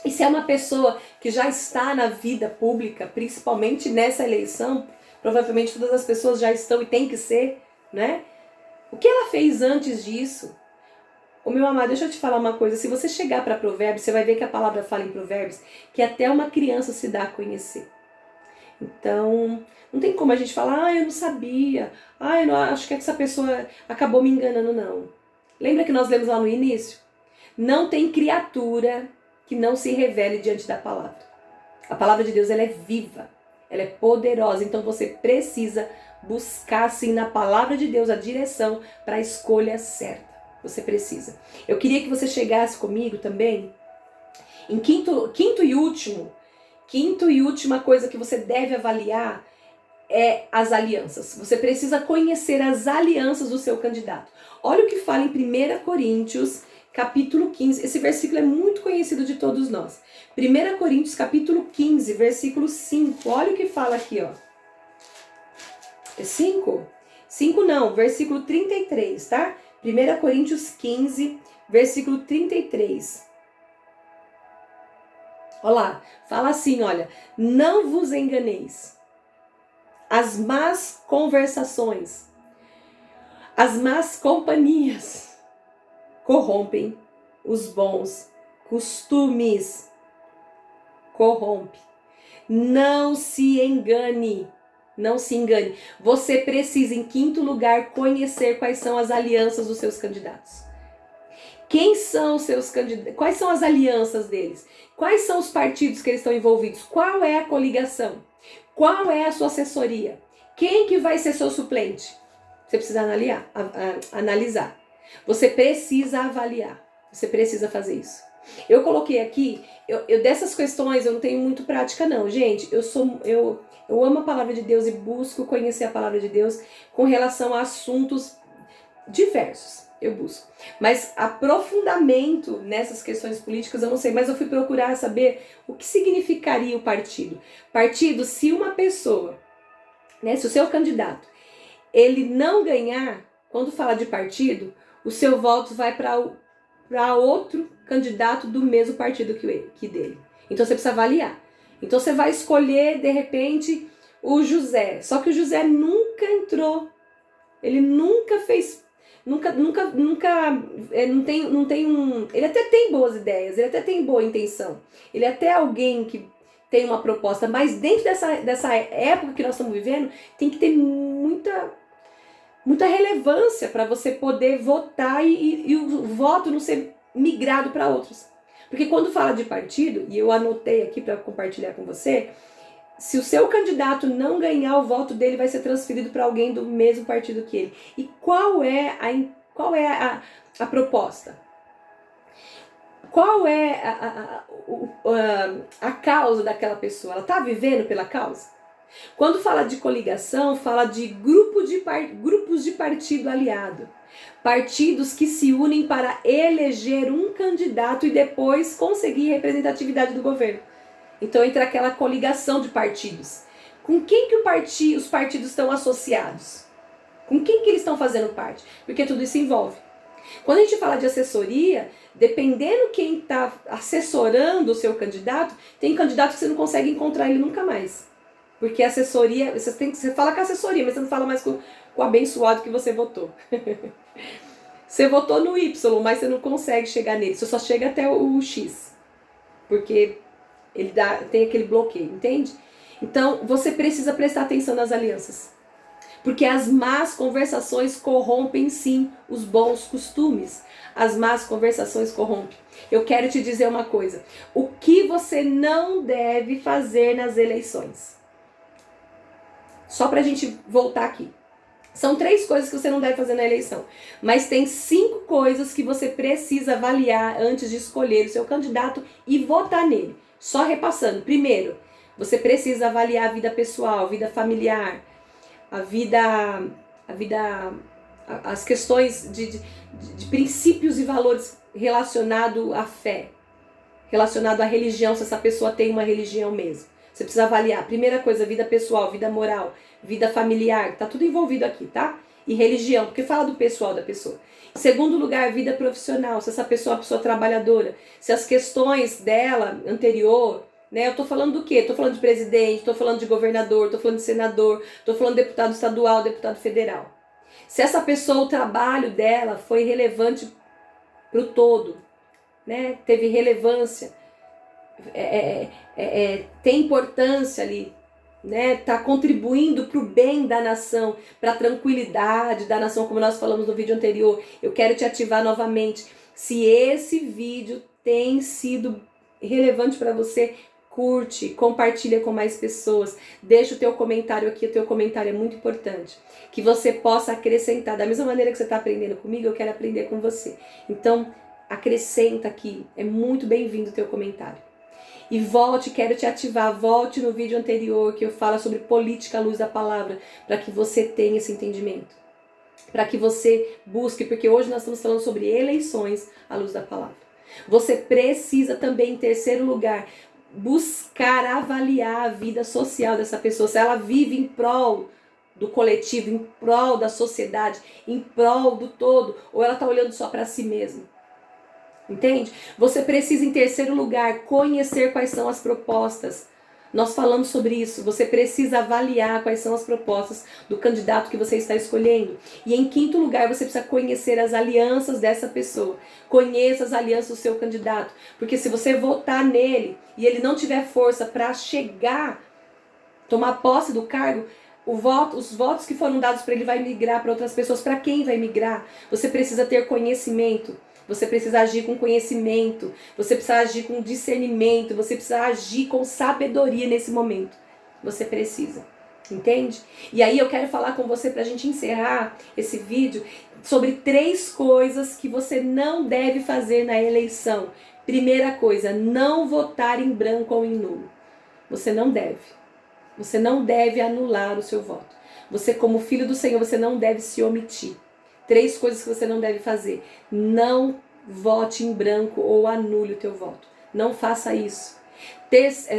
E se é uma pessoa que já está na vida pública, principalmente nessa eleição, provavelmente todas as pessoas já estão e tem que ser, né? O que ela fez antes disso? Ô meu amado, deixa eu te falar uma coisa. Se você chegar para Provérbios, você vai ver que a palavra fala em Provérbios que até uma criança se dá a conhecer. Então, não tem como a gente falar: eu não sabia. Eu não, acho que essa pessoa acabou me enganando, não. Lembra que nós lemos lá no início? Não tem criatura que não se revele diante da palavra. A palavra de Deus, ela é viva, ela é poderosa. Então você precisa buscar, sim, na palavra de Deus a direção para a escolha certa. Você precisa. Eu queria que você chegasse comigo também em quinto e última coisa que você deve avaliar é as alianças. Você precisa conhecer as alianças do seu candidato. Olha o que fala em 1 Coríntios, capítulo 15. Esse versículo é muito conhecido de todos nós. 1 Coríntios, capítulo 15, versículo 5. Olha o que fala aqui, ó. É 5? 5 não, versículo 33, tá? 1 Coríntios 15, versículo 33. Olha lá, fala assim, olha. Não vos enganeis. As más conversações, as más companhias corrompem os bons costumes. Corrompe. Não se engane. Não se engane. Você precisa, em quinto lugar, conhecer quais são as alianças dos seus candidatos. Quem são os seus candidatos? Quais são as alianças deles? Quais são os partidos que eles estão envolvidos? Qual é a coligação? Qual é a sua assessoria? Quem que vai ser seu suplente? Você precisa analisar. Você precisa avaliar. Você precisa fazer isso. Eu coloquei aqui, dessas questões eu não tenho muito prática não, gente. Eu amo a palavra de Deus e busco conhecer a palavra de Deus com relação a assuntos diversos. Eu busco. Mas aprofundamento nessas questões políticas eu não sei, mas eu fui procurar saber o que significaria o partido. Partido, se uma pessoa, né, se o seu candidato, ele não ganhar, quando fala de partido, o seu voto vai para outro candidato do mesmo partido que dele. Então você precisa avaliar. Então você vai escolher, de repente, o José. Só que o José nunca entrou. Ele nunca fez... não tem um... Ele até tem boas ideias, ele até tem boa intenção. Ele é até alguém que tem uma proposta, mas dentro dessa época que nós estamos vivendo, tem que ter muita relevância para você poder votar e o voto não ser migrado para outros. Porque quando fala de partido, e eu anotei aqui para compartilhar com você, se o seu candidato não ganhar, o voto dele vai ser transferido para alguém do mesmo partido que ele. E qual é a proposta? Qual é a causa daquela pessoa? Ela está vivendo pela causa? Quando fala de coligação, fala de grupos de partido aliado. Partidos que se unem para eleger um candidato e depois conseguir representatividade do governo. Então entra aquela coligação de partidos. Com quem que os partidos estão associados? Com quem que eles estão fazendo parte? Porque tudo isso envolve. Quando a gente fala de assessoria, dependendo quem está assessorando o seu candidato, tem candidato que você não consegue encontrar ele nunca mais. Porque a assessoria, você fala com a assessoria, mas você não fala mais com o abençoado que você votou. Você votou no Y, mas você não consegue chegar nele. Você só chega até o X. Porque ele tem aquele bloqueio, entende? Então, você precisa prestar atenção nas alianças. Porque as más conversações corrompem, sim, os bons costumes. As más conversações corrompem. Eu quero te dizer uma coisa. O que você não deve fazer nas eleições? Só pra gente voltar aqui. São 3 coisas que você não deve fazer na eleição. Mas tem 5 coisas que você precisa avaliar antes de escolher o seu candidato e votar nele. Só repassando. Primeiro, você precisa avaliar a vida pessoal, vida familiar, as questões de princípios e valores relacionados à fé, relacionado à religião, se essa pessoa tem uma religião mesmo. Você precisa avaliar. Primeira coisa, vida pessoal, vida moral, vida familiar, tá tudo envolvido aqui, tá? E religião, porque fala do pessoal da pessoa. Segundo lugar, vida profissional, se essa pessoa é uma pessoa trabalhadora, se as questões dela anterior, né? Eu tô falando do quê? Tô falando de presidente, tô falando de governador, tô falando de senador, tô falando de deputado estadual, deputado federal. Se essa pessoa, o trabalho dela foi relevante pro todo, né? Teve relevância, tem importância ali, né? Tá contribuindo para o bem da nação, para a tranquilidade da nação, como nós falamos no vídeo anterior. Eu quero te ativar novamente. Se esse vídeo tem sido relevante para você, curte, compartilha com mais pessoas, deixa o teu comentário aqui, o teu comentário é muito importante, que você possa acrescentar, da mesma maneira que você está aprendendo comigo, eu quero aprender com você. Então, acrescenta aqui, é muito bem-vindo o teu comentário. E volte, quero te ativar, volte no vídeo anterior que eu falo sobre política à luz da palavra, para que você tenha esse entendimento. Para que você busque, porque hoje nós estamos falando sobre eleições à luz da palavra. Você precisa também, em terceiro lugar, buscar avaliar a vida social dessa pessoa, se ela vive em prol do coletivo, em prol da sociedade, em prol do todo, ou ela está olhando só para si mesma. Entende? Você precisa, em terceiro lugar, conhecer quais são as propostas. Nós falamos sobre isso. Você precisa avaliar quais são as propostas do candidato que você está escolhendo. E em quinto lugar, você precisa conhecer as alianças dessa pessoa. Conheça as alianças do seu candidato. Porque se você votar nele e ele não tiver força para chegar, tomar posse do cargo, os votos que foram dados para ele vai migrar para outras pessoas. Para quem vai migrar? Você precisa ter conhecimento. Você precisa agir com conhecimento, você precisa agir com discernimento, você precisa agir com sabedoria nesse momento. Você precisa, entende? E aí eu quero falar com você para a gente encerrar esse vídeo sobre 3 coisas que você não deve fazer na eleição. Primeira coisa, não votar em branco ou em nulo. Você não deve. Você não deve anular o seu voto. Você, como filho do Senhor, você não deve se omitir. 3 coisas que você não deve fazer. Não vote em branco ou anule o teu voto. Não faça isso.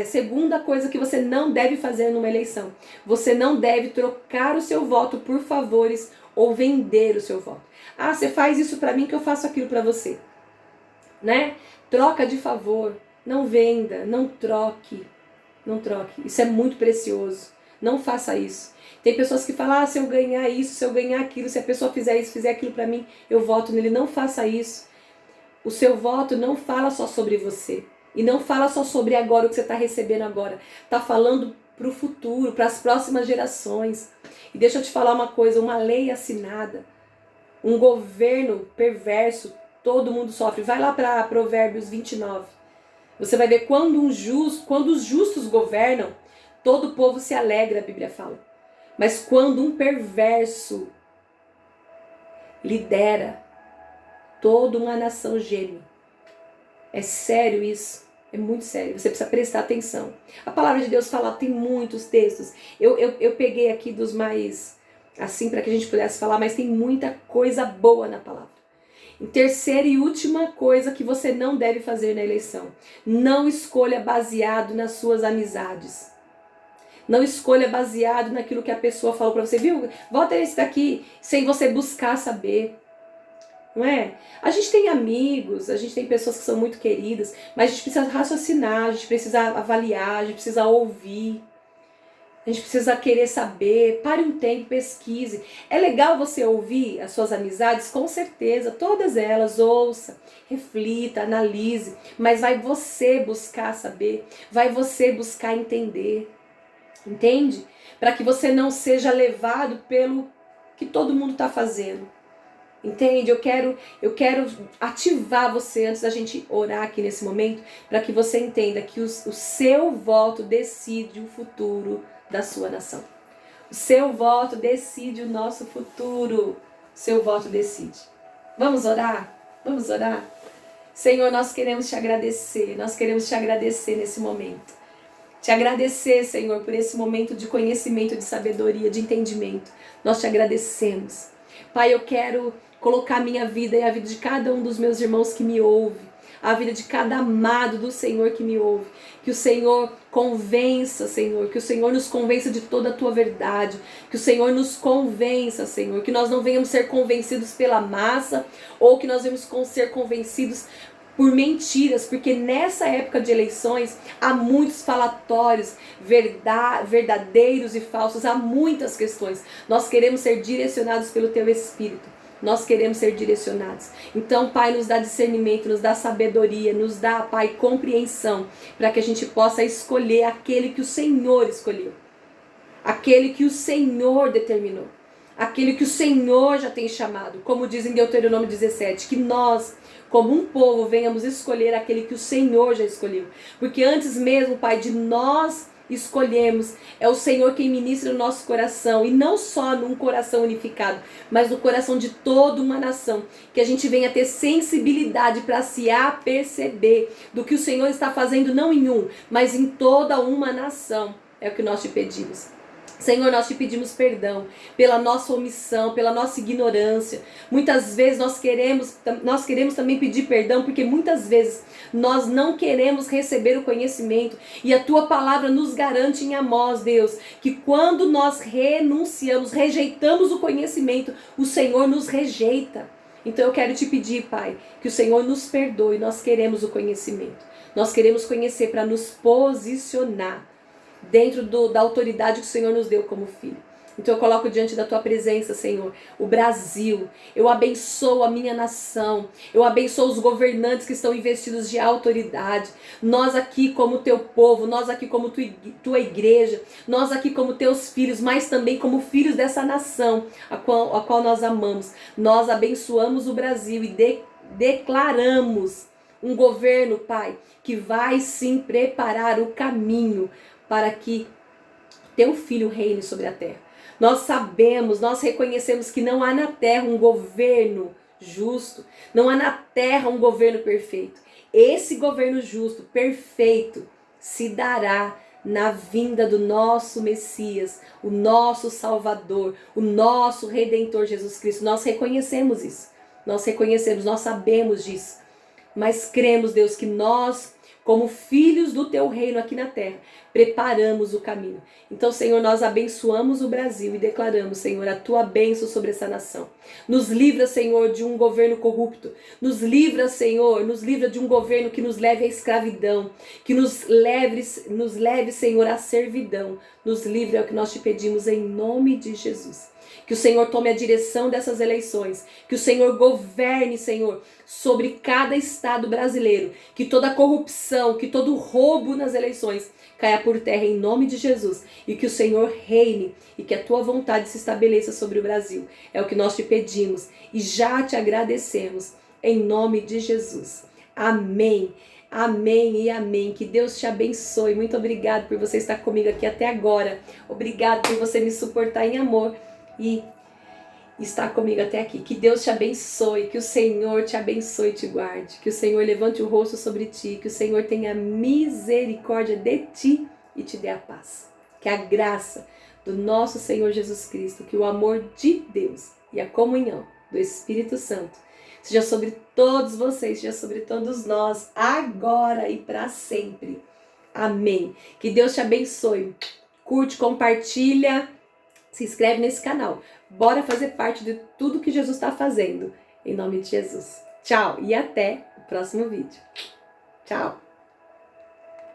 Segunda coisa que você não deve fazer numa eleição. Você não deve trocar o seu voto por favores ou vender o seu voto. Ah, você faz isso para mim que eu faço aquilo para você. Né? Troca de favor. Não venda, não troque. Não troque. Isso é muito precioso. Não faça isso. Tem pessoas que falam, se eu ganhar isso, se eu ganhar aquilo, se a pessoa fizer isso, fizer aquilo para mim, eu voto nele. Não faça isso. O seu voto não fala só sobre você. E não fala só sobre agora, o que você está recebendo agora. Está falando para o futuro, para as próximas gerações. E deixa eu te falar uma coisa, uma lei assinada, um governo perverso, todo mundo sofre. Vai lá para Provérbios 29. Você vai ver quando os justos governam, todo o povo se alegra, a Bíblia fala. Mas quando um perverso lidera, toda uma nação geme. É sério isso. É muito sério. Você precisa prestar atenção. A palavra de Deus fala, tem muitos textos. Eu peguei aqui dos mais, assim, para que a gente pudesse falar, mas tem muita coisa boa na palavra. Em terceira e última coisa que você não deve fazer na eleição. Não escolha baseado nas suas amizades. Não escolha baseado naquilo que a pessoa falou para você. Viu? Vota esse daqui sem você buscar saber. Não é? A gente tem amigos, a gente tem pessoas que são muito queridas, mas a gente precisa raciocinar, a gente precisa avaliar, a gente precisa ouvir. A gente precisa querer saber, pare um tempo, pesquise. É legal você ouvir as suas amizades? Com certeza, todas elas, ouça, reflita, analise. Mas vai você buscar saber, vai você buscar entender. Entende? Para que você não seja levado pelo que todo mundo está fazendo. Entende? Eu quero ativar você antes da gente orar aqui nesse momento, para que você entenda que o seu voto decide o futuro da sua nação. O seu voto decide o nosso futuro. O seu voto decide. Vamos orar? Vamos orar? Senhor, nós queremos te agradecer. Nós queremos te agradecer nesse momento. Te agradecer, Senhor, por esse momento de conhecimento, de sabedoria, de entendimento. Nós te agradecemos. Pai, eu quero colocar a minha vida e a vida de cada um dos meus irmãos que me ouve, a vida de cada amado do Senhor que me ouve. Que o Senhor convença, Senhor, que o Senhor nos convença de toda a tua verdade, que o Senhor nos convença, Senhor, que nós não venhamos ser convencidos pela massa, ou que nós venhamos ser convencidos por mentiras, porque nessa época de eleições há muitos falatórios verdadeiros e falsos, há muitas questões. Nós queremos ser direcionados pelo teu Espírito. Nós queremos ser direcionados. Então, Pai, nos dá discernimento, nos dá sabedoria, nos dá, Pai, compreensão, para que a gente possa escolher aquele que o Senhor escolheu. Aquele que o Senhor determinou. Aquele que o Senhor já tem chamado. Como diz em Deuteronômio 17, que nós, como um povo, venhamos escolher aquele que o Senhor já escolheu. Porque antes mesmo, Pai, de nós escolhemos. É o Senhor quem ministra o nosso coração, e não só num coração unificado, mas no coração de toda uma nação, que a gente venha ter sensibilidade para se aperceber do que o Senhor está fazendo, não em um, mas em toda uma nação. É o que nós te pedimos. Senhor, nós te pedimos perdão pela nossa omissão, pela nossa ignorância. Muitas vezes nós queremos também pedir perdão, porque muitas vezes nós não queremos receber o conhecimento. E a tua palavra nos garante em Amós, Deus, que quando nós renunciamos, rejeitamos o conhecimento, o Senhor nos rejeita. Então eu quero te pedir, Pai, que o Senhor nos perdoe. Nós queremos o conhecimento. Nós queremos conhecer para nos posicionar dentro da autoridade que o Senhor nos deu como filho. Então eu coloco diante da tua presença, Senhor, o Brasil. Eu abençoo a minha nação. Eu abençoo os governantes que estão investidos de autoridade. Nós aqui como teu povo, nós aqui como tua igreja, nós aqui como teus filhos, mas também como filhos dessa nação a qual nós amamos. Nós abençoamos o Brasil e declaramos um governo, Pai, que vai sim preparar o caminho para que teu filho reine sobre a terra. Nós sabemos, nós reconhecemos que não há na terra um governo justo, não há na terra um governo perfeito. Esse governo justo, perfeito, se dará na vinda do nosso Messias, o nosso Salvador, o nosso Redentor Jesus Cristo. Nós reconhecemos isso, nós reconhecemos, nós sabemos disso, mas cremos, Deus, que nós, como filhos do teu reino aqui na terra, preparamos o caminho. Então, Senhor, nós abençoamos o Brasil e declaramos, Senhor, a tua bênção sobre essa nação. Nos livra, Senhor, de um governo corrupto. Nos livra, Senhor, de um governo que nos leve à escravidão, que nos leve, Senhor, à servidão. Nos livre, é o que nós te pedimos em nome de Jesus. Que o Senhor tome a direção dessas eleições, que o Senhor governe, Senhor, sobre cada estado brasileiro, que toda corrupção, que todo roubo nas eleições caia por terra em nome de Jesus, e que o Senhor reine e que a tua vontade se estabeleça sobre o Brasil. É o que nós te pedimos e já te agradecemos em nome de Jesus. Amém. Amém e amém. Que Deus te abençoe. Muito obrigado por você estar comigo aqui até agora. Obrigado por você me suportar em amor e estar comigo até aqui. Que Deus te abençoe, que o Senhor te abençoe e te guarde, que o Senhor levante o rosto sobre ti, que o Senhor tenha misericórdia de ti e te dê a paz. Que a graça do nosso Senhor Jesus Cristo, que o amor de Deus e a comunhão do Espírito Santo seja sobre todos vocês, seja sobre todos nós, agora e para sempre. Amém. Que Deus te abençoe. Curte, compartilha, se inscreve nesse canal. Bora fazer parte de tudo que Jesus está fazendo. Em nome de Jesus. Tchau e até o próximo vídeo. Tchau.